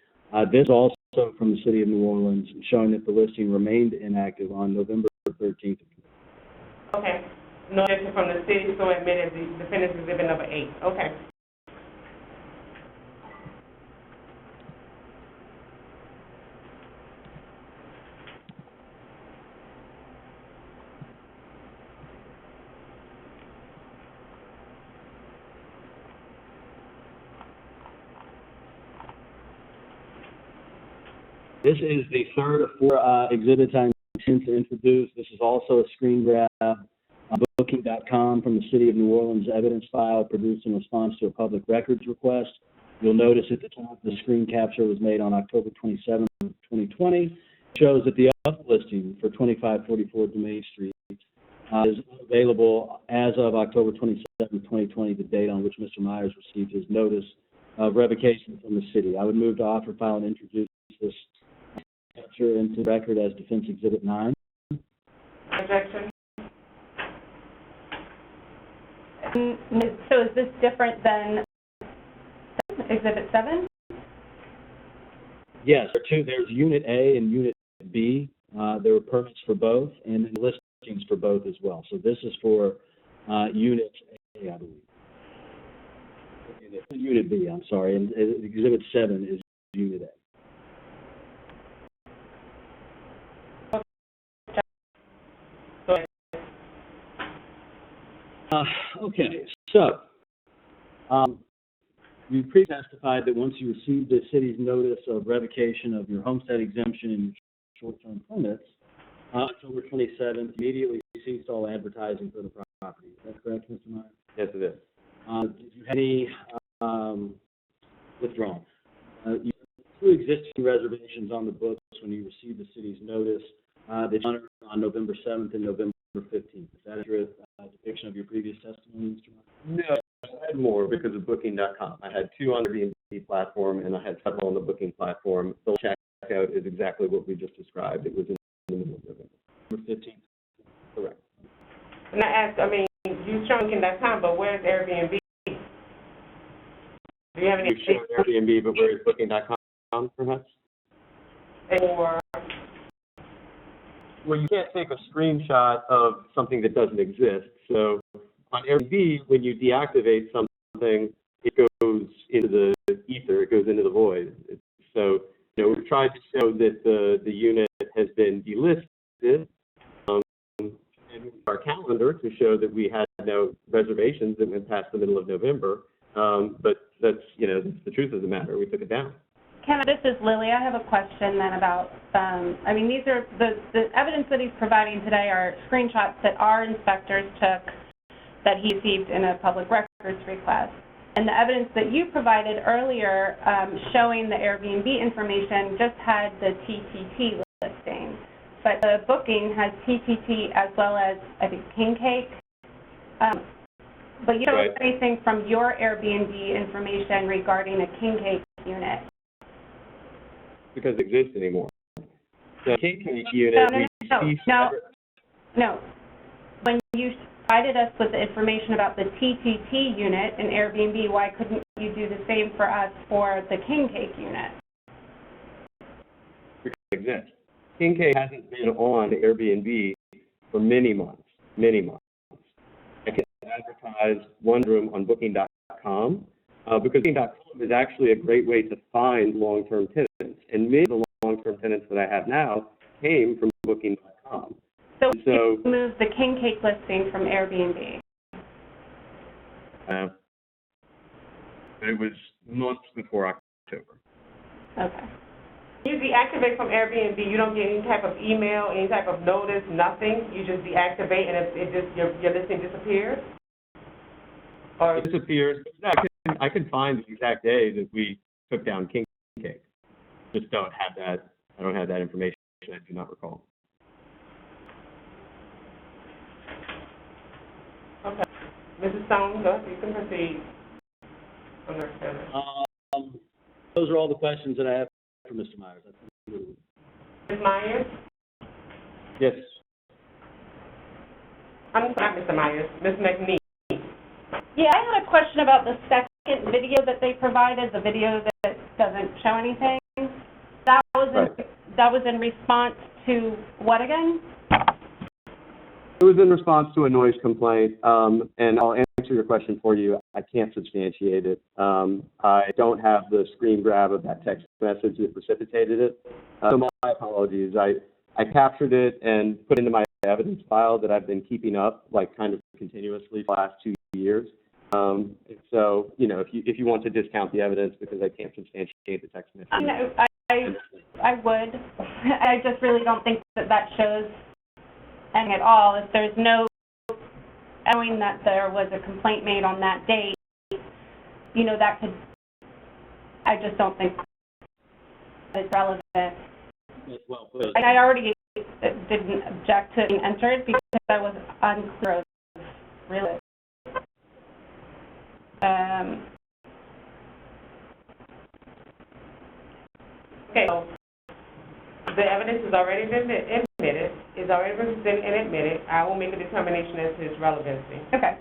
This also from the City of New Orleans, showing that the listing remained inactive on November 13th. Okay. No objection from the city, so admitted the Defense Exhibit number 8. Okay. This is the third of 4 exhibits I intend to introduce. This is also a screen grab on Booking.com from the City of New Orleans evidence file produced in response to a public records request. You'll notice at the top the screen capture was made on October 27th, 2020. It shows that the other listing for 2544 Main Street is available as of October 27th, 2020, the date on which Mr. Meyers received his notice of revocation from the city. I would move to offer, file, and introduce this capture into the record as Defense Exhibit 9. Objection. So is this different than Exhibit 7? Yes, there's Unit A and Unit B. There were permits for both, and then listings for both as well. So this is for Unit A, I believe. Unit B, I'm sorry, and Exhibit 7 is Unit A. Okay, so you pre-testified that once you received the city's notice of revocation of your homestead exemption and short-term permits, October 27th, immediately ceased all advertising for the property. Is that correct, Mr. Meyers? Yes, it is. Did you have any withdrawn? You had 2 existing reservations on the books when you received the city's notice that you honored on November 7th and November 15th. Is that accurate? jurisdiction of your previous testimony, Mr. Myers? No, I had more because of Booking.com. I had 2 on the Airbnb platform, and I had several on the Booking platform. The checkout is exactly what we just described. It was in the middle of November. November 15th? Correct. And I asked, you showing Booking.com, but where's Airbnb? Do you have any? We've shown Airbnb, but where is Booking.com, perhaps? Or Well, you can't take a screenshot of something that doesn't exist. So on Airbnb, when you deactivate something, it goes into the ether, it goes into the void. So, we've tried to show that the unit has been delisted in our calendar to show that we had no reservations that went past the middle of November. But that's the truth of the matter. We took it down. Ken, this is Lily. I have a question then about, these are, the evidence that he's providing today are screenshots that our inspectors took that he received in a public records request. And the evidence that you provided earlier showing the Airbnb information just had the TTT listing. But the booking has TTT as well as, I think, King Cake. But you don't have anything from your Airbnb information regarding a King Cake unit. Because it exists anymore. The King Cake unit, No. When you provided us with the information about the TTT unit in Airbnb, why couldn't you do the same for us for the King Cake unit? Because it exists. King Cake hasn't been on Airbnb for many months. I can advertise one room on Booking.com because Booking.com is actually a great way to find long-term tenants. And many of the long-term tenants that I have now came from Booking.com. So you moved the King Cake listing from Airbnb? It was months before October. Okay. you deactivate from Airbnb, you don't get any type of email, any type of notice, nothing? You just deactivate and it just your listing disappears? Or It disappears. I can find the exact day that we took down King Cake. Just don't have that. I don't have that information. I do not recall. Okay. Mrs. Stone, go ahead. You can proceed. Those are all the questions that I have for Mr. Meyers. Ms. Meyers? Yes. I'm sorry, Mr. Meyers. Ms. McNeil. Yeah, I had a question about the second video that they provided, the video that doesn't show anything. That was in response to what again? It was in response to a noise complaint, and I'll answer your question for you. I can't substantiate it. I don't have the screen grab of that text message that precipitated it. So my apologies. I captured it and put it into my evidence file that I've been keeping up, like kind of continuously for the last 2 years. So, you know, if you want to discount the evidence because I can't substantiate the text message. No, I would. I just really don't think that shows anything at all. If there's no knowing that there was a complaint made on that date, you know, that could, I just don't think it's relevant. Well, And I already didn't object to being entered because I was unclear of really. Okay, so the evidence has already been admitted. It's already been presented and admitted. I will make a determination as to its relevancy. Okay.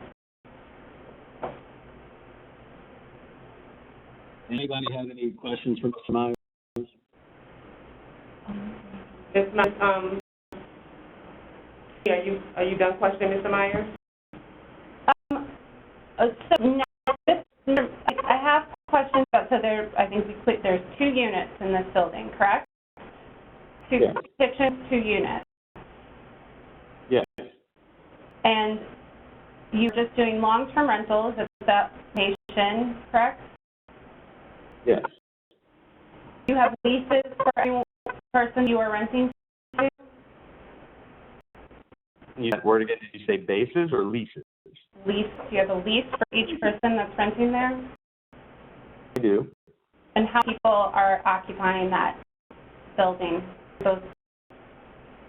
Anybody have any questions for Mr. Meyers? Ms. Are you done questioning Mr. Meyers? So now, I have questions about, so there's 2 units in this building, correct? 2 kitchens, 2 units. Yes. And you're just doing long-term rentals at that location, correct? Yes. You have leases for any person you are renting to? Use that word again. Did you say bases or leases? Lease. Do you have a lease for each person that's renting there? I do. And how many people are occupying that building? Those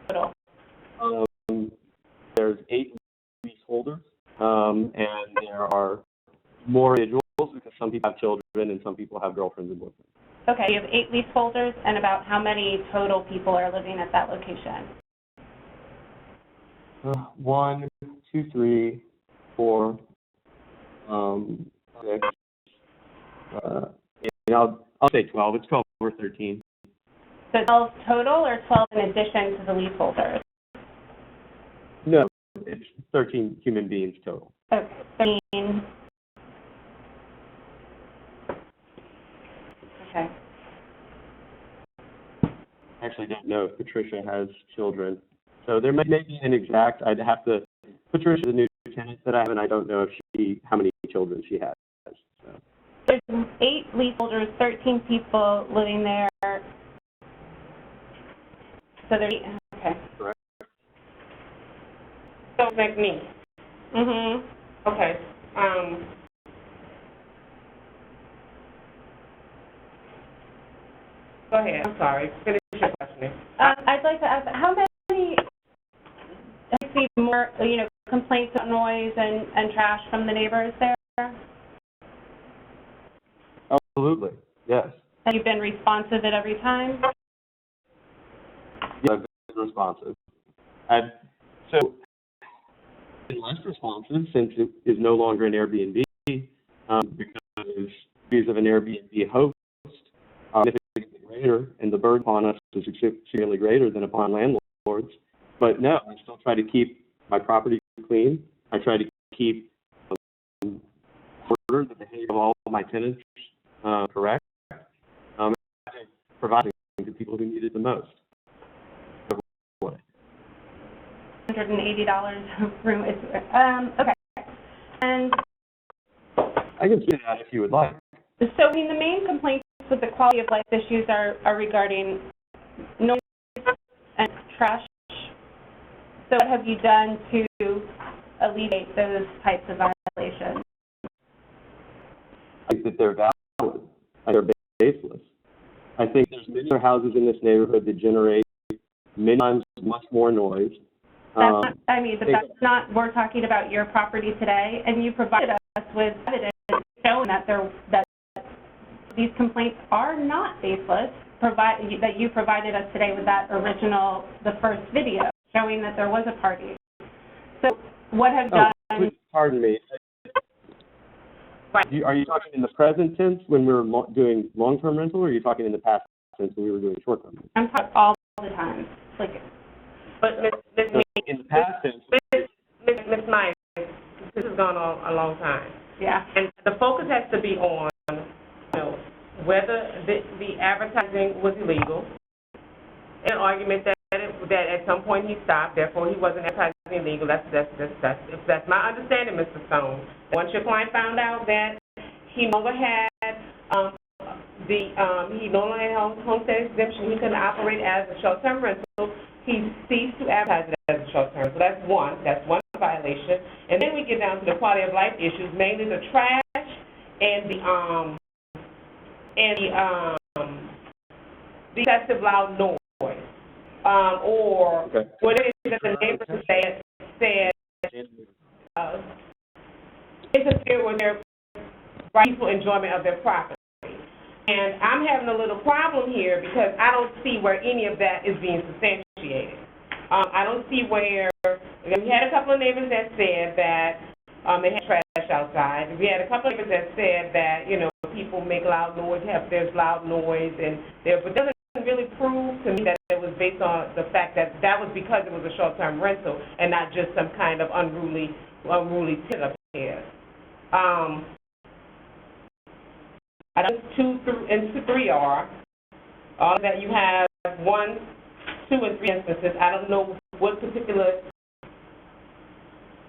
total. There's 8 leaseholders. and there are more individuals because some people have children and some people have girlfriends and boyfriends. Okay, you have 8 leaseholders, and about how many total people are living at that location? 1, 2, 3, 4, 6. I'll say 12. It's 12 or 13. So 12 total or 12 in addition to the leaseholders? No, it's 13 human beings total. Okay, 13. Okay. I actually don't know if Patricia has children. So there may be an exact, I'd have to, Patricia's a new tenant that I have, and I don't know if how many children she has. So. There's 8 leaseholders, 13 people living there. So there's 8, okay. Correct. So like me. Mm-hmm. Okay. Go ahead. I'm sorry. Finish your question. I'd like to ask, how many, have you seen more, complaints about noise and trash from the neighbors there? Absolutely, yes. Have you been responsive at every time? Yeah, I've been responsive. So, been less responsive since it is no longer an Airbnb, because fees of an Airbnb host are significantly greater, and the burden upon us is significantly greater than upon landlords. But no, I still try to keep my property clean. I try to keep order the behavior of all of my tenants correct, and providing to people who need it the most. $180 a room. Okay. And I can see that if you would like. so, the main complaints with the quality of life issues are regarding noise and trash. So what have you done to alleviate those types of violations? I think that they're valid. They're baseless. I think there's many other houses in this neighborhood that generate many times much more noise. That's that's not, we're talking about your property today, and you provided us with evidence showing that these complaints are not baseless, that you provided us today with that the first video showing that there was a party. So what have you done? Please pardon me. Are you talking in the present tense when we were doing long-term rental, or are you talking in the past tense when we were doing short-term rental? I'm talking all the time. But in the past tense. Ms. Meyers, this has gone on a long time. Yeah. And the focus has to be on, whether the advertising was illegal. An argument that at some point he stopped, therefore he wasn't advertising illegal. That's my understanding, Mr. Stone. Once your client found out that he no longer had homestead exemption, he couldn't operate as a short-term rental, he ceased to advertise it as a short-term rental. That's one violation. And then we get down to the quality of life issues, mainly the trash and the excessive loud noise. Or what it is that the neighbors said interfere with their rightful enjoyment of their property. And I'm having a little problem here because I don't see where any of that is being substantiated. I don't see where, we had a couple of neighbors that said that they had trash outside. We had a couple of neighbors that said that, people make loud noise, there's loud noise, but it doesn't really prove to me that it was based on the fact that was because it was a short-term rental and not just some kind of unruly tenant up here. I think 2 and 3 are. All of that you have 1, 2, and 3 instances. I don't know what particular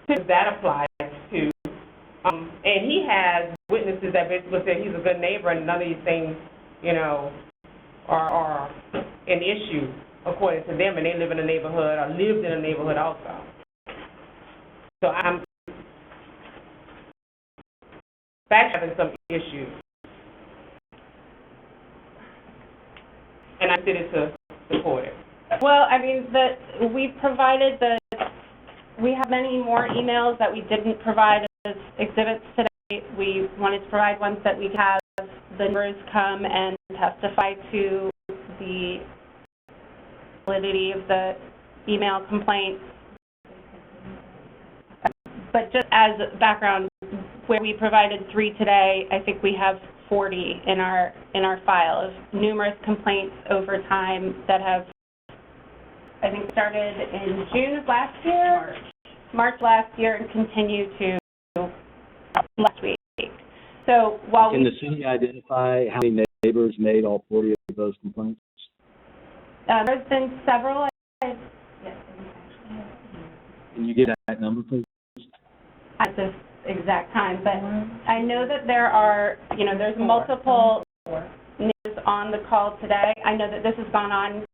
that applies to. And he has witnesses that basically say he's a good neighbor and none of these things, are an issue according to them, and they live in a neighborhood or lived in a neighborhood also. So I'm back having some issues. And I did it to support it. Well, we provided We have many more emails that we didn't provide as exhibits today. We wanted to provide ones that we have the neighbors come and testify to the validity of the email complaints. But just as background, where we provided 3 today, I think we have 40 in our file of numerous complaints over time that have, I think, started in June of last year, March last year, and continue to last week. So while Can the city identify how many neighbors made all 40 of those complaints? There's been several. Can you give that number, please? At this exact time, but I know that there are, there's multiple news on the call today. I know that this has gone on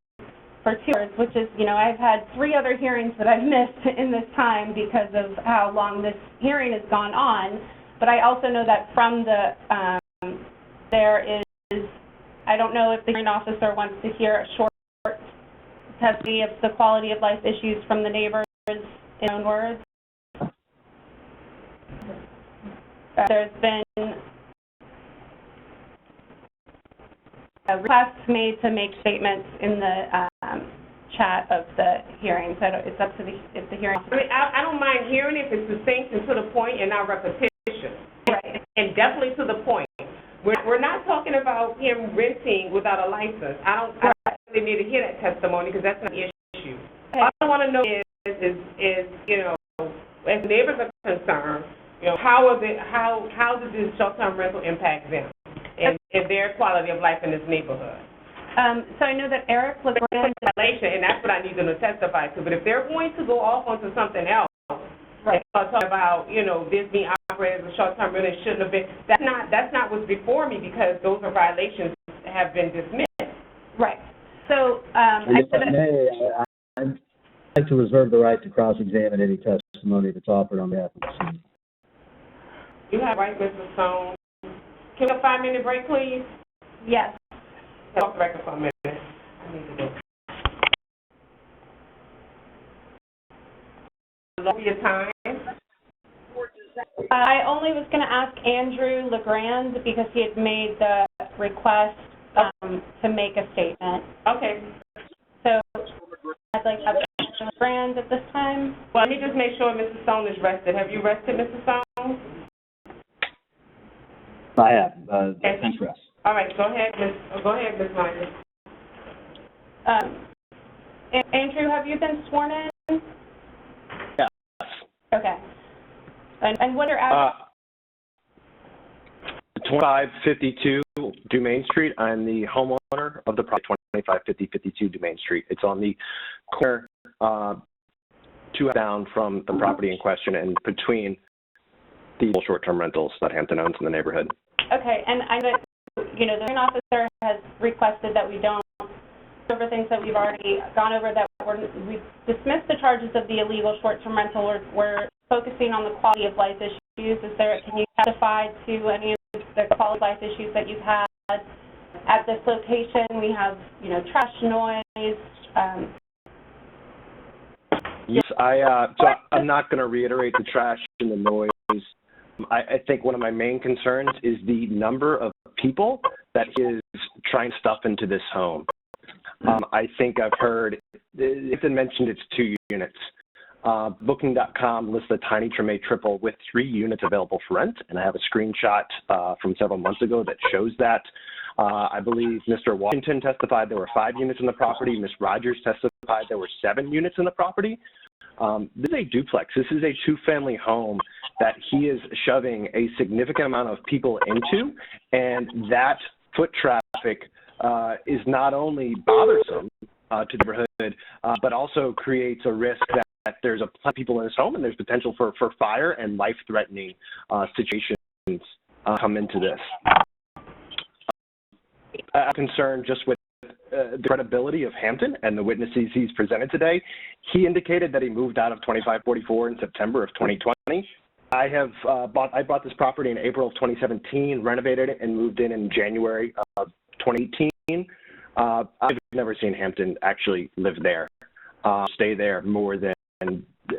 for 2 hours, which is, I've had 3 other hearings that I've missed in this time because of how long this hearing has gone on. But I also know that from the, there is, I don't know if the hearing officer wants to hear a short testimony of the quality of life issues from the neighbors in their own words. There's been requests made to make statements in the chat of the hearing, so it's up to the hearing. I don't mind hearing it if it's succinct and to the point and not repetition. Right. And definitely to the point. We're not talking about him renting without a license. I don't really need to hear that testimony because that's not the issue. Okay. All I want to know is as neighbors are concerned, how does this short-term rental impact them and their quality of life in this neighborhood? So I know that Eric LeGrand, and that's what I need them to testify to. But if they're going to go off onto something else, right, talking about this being operated as a short-term rental, it shouldn't have been. That's not what's before me because those are violations that have been dismissed. Right. So I'd like to reserve the right to cross-examine any testimony that's offered on behalf of the city. You have right, Mr. Stone. Can we have a 5-minute break, please? Yes. Off the record for a minute. I need to go. Lower your time. I only was going to ask Andrew LeGrand because he had made the request to make a statement. Okay. So I'd like to have Mr. LeGrand at this time. Well, let me just make sure Mr. Stone is rested. Have you rested, Mr. Stone? I have. Thanks, Russ. All right, go ahead, Ms. Meyers. Andrew, have you been sworn in? Yes. Okay. And what are address? 2552 Dumaine Street. I'm the homeowner of the property, 2552 Dumaine Street. It's on the corner 2 down from the property in question and between the short-term rentals that Hampton owns in the neighborhood. Okay, and I know, the hearing officer has requested that we don't go over things that we've already gone over, that we've dismissed the charges of the illegal short-term rental. We're focusing on the quality of life issues. Can you testify to any of the quality of life issues that you've had at this location? We have, trash, noise. Yes, so I'm not going to reiterate the trash and the noise. I think one of my main concerns is the number of people that is trying to stuff into this home. I think I've heard, it's been mentioned it's 2 units. Booking.com lists a tiny Treme triple with 3 units available for rent, and I have a screenshot from several months ago that shows that. I believe Mr. Washington testified there were 5 units in the property. Ms. Rogers testified there were 7 units in the property. This is a duplex. This is a 2-family home that he is shoving a significant amount of people into, and that foot traffic is not only bothersome to the neighborhood, but also creates a risk that there's a lot of people in this home and there's potential for fire and life-threatening situations come into this. I'm concerned just with the credibility of Hampton and the witnesses he's presented today. He indicated that he moved out of 2544 in September of 2020. I bought this property in April of 2017, renovated it, and moved in January of 2018. I've never seen Hampton actually live there, stay there more than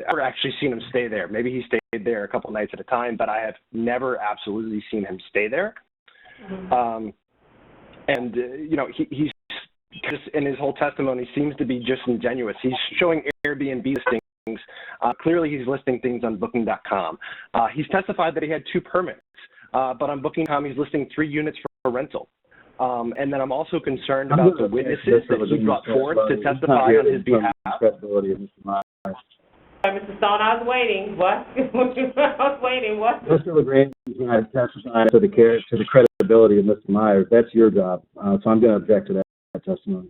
ever actually seen him stay there. Maybe he stayed there a couple nights at a time, but I have never absolutely seen him stay there. He's just, in his whole testimony, seems to be disingenuous. He's showing Airbnb listings. Clearly, he's listing things on Booking.com. He's testified that he had 2 permits, but on Booking.com, he's listing 3 units for rental. And then I'm also concerned about the witnesses that he brought forth to testify on his behalf. Credibility of Mr. Myers. Mr. Stone, I was waiting. What? I was waiting. What? Mr. LaGrange is going to testify to the credibility of Mr. Myers. That's your job. So I'm going to object to that testimony.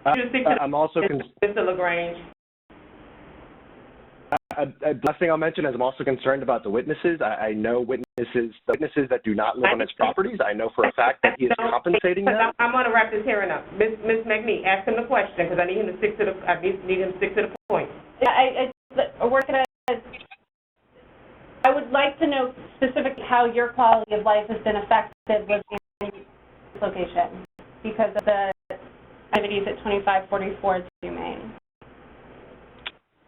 I'm also Mr. LaGrange. Last thing I'll mention is I'm also concerned about the witnesses. I know witnesses that do not live on his properties. I know for a fact that he is compensating them. I'm going to wrap this hearing up. Ms. McNee, ask him the question because I need him to stick to the point. I would like to know specifically how your quality of life has been affected with this location because of the activities at 2544 Dumaine.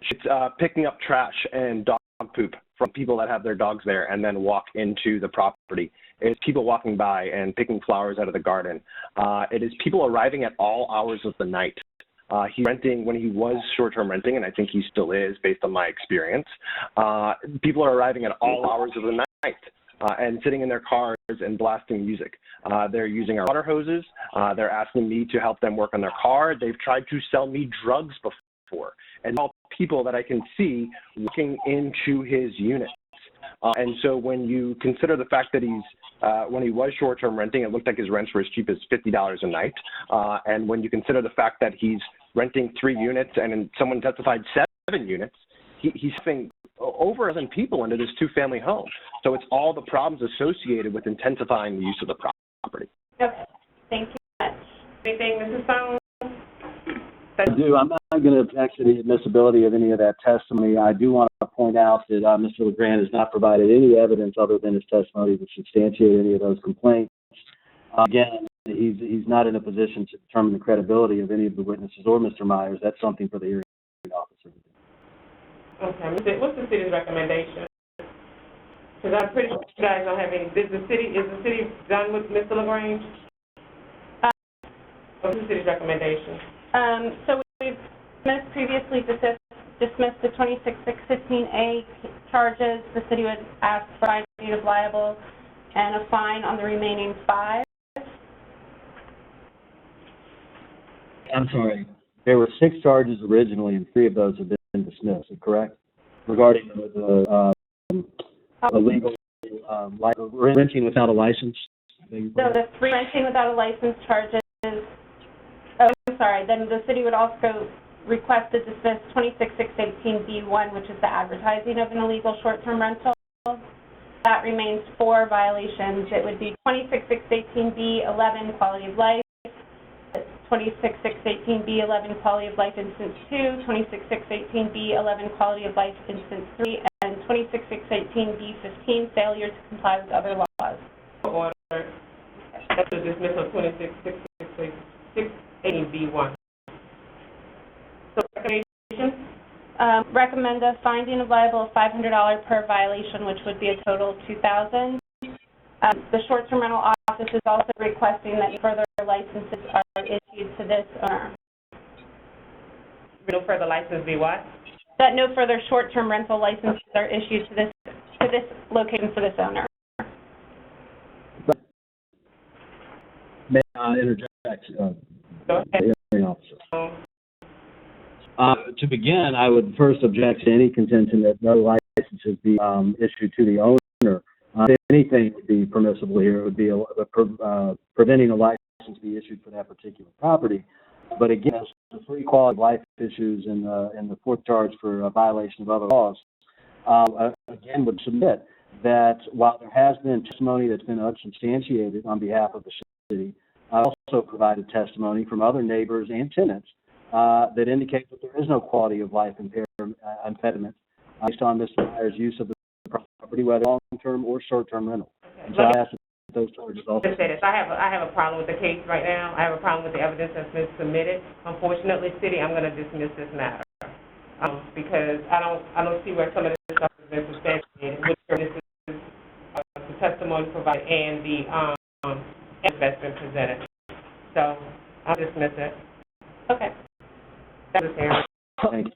It's picking up trash and dog poop from people that have their dogs there and then walk into the property. It's people walking by and picking flowers out of the garden. It is people arriving at all hours of the night. He's renting when he was short-term renting, and I think he still is based on my experience. People are arriving at all hours of the night and sitting in their cars and blasting music. They're using our water hoses. They're asking me to help them work on their car. They've tried to sell me drugs before. And all people that I can see walking into his units. And so when you consider the fact that he's, when he was short-term renting, it looked like his rents were as cheap as $50 a night. And when you consider the fact that he's renting 3 units and someone testified 7 units, he's having over a dozen people into this 2-family home. So it's all the problems associated with intensifying the use of the property. Okay, thank you much. Anything, Mrs. Stone? I do. I'm not going to object to the admissibility of any of that testimony. I do want to point out that Mr. LeGrand has not provided any evidence other than his testimony to substantiate any of those complaints. Again, he's not in a position to determine the credibility of any of the witnesses or Mr. Myers. That's something for the hearing officer to do. Okay. What's the city's recommendation? Because I'm pretty sure you guys don't have any. Is the city done with Mr. LaGrange? What's the city's recommendation? So we've previously dismissed the 26615A charges. The city would ask for finding of liable and a fine on the remaining 5. I'm sorry. There were 6 charges originally, and 3 of those have been dismissed, correct? Regarding the illegal renting without a license? So the 3 renting without a license charges. Oh, I'm sorry. Then the city would also request to dismiss 26618B1, which is the advertising of an illegal short-term rental. That remains 4 violations. It would be 26618B11, quality of life, 26618B11, quality of life instance 2, 26618B11, quality of life instance 3, and 26618B15, failure to comply with other laws. Order. That's the dismissal of 26618B1. So recommendation? Recommend a finding of liable of $500 per violation, which would be a total of $2,000. The short-term rental office is also requesting that further licenses are issued to this owner. No further license be what? That no further short-term rental licenses are issued to this location for this owner. May I interject? Hearing officer. To begin, I would first object to any contention that no licenses be issued to the owner. If anything would be permissible here, it would be preventing a license be issued for that particular property. But again, the 3 quality of life issues and the 4th charge for a violation of other laws, again, would submit that while there has been testimony that's been unsubstantiated on behalf of the city, I also provided testimony from other neighbors and tenants that indicate that there is no quality of life impediment based on Mr. Meyers' use of the property, whether long-term or short-term rental. And so I ask that those charges also? Just say this, I have a problem with the case right now. I have a problem with the evidence that's been submitted. Unfortunately, City, I'm going to dismiss this matter because I don't see where some of this stuff has been substantiated. This is the testimony provided and the evidence that's been presented. So I'll dismiss it. Okay. That was Aaron. Thank you.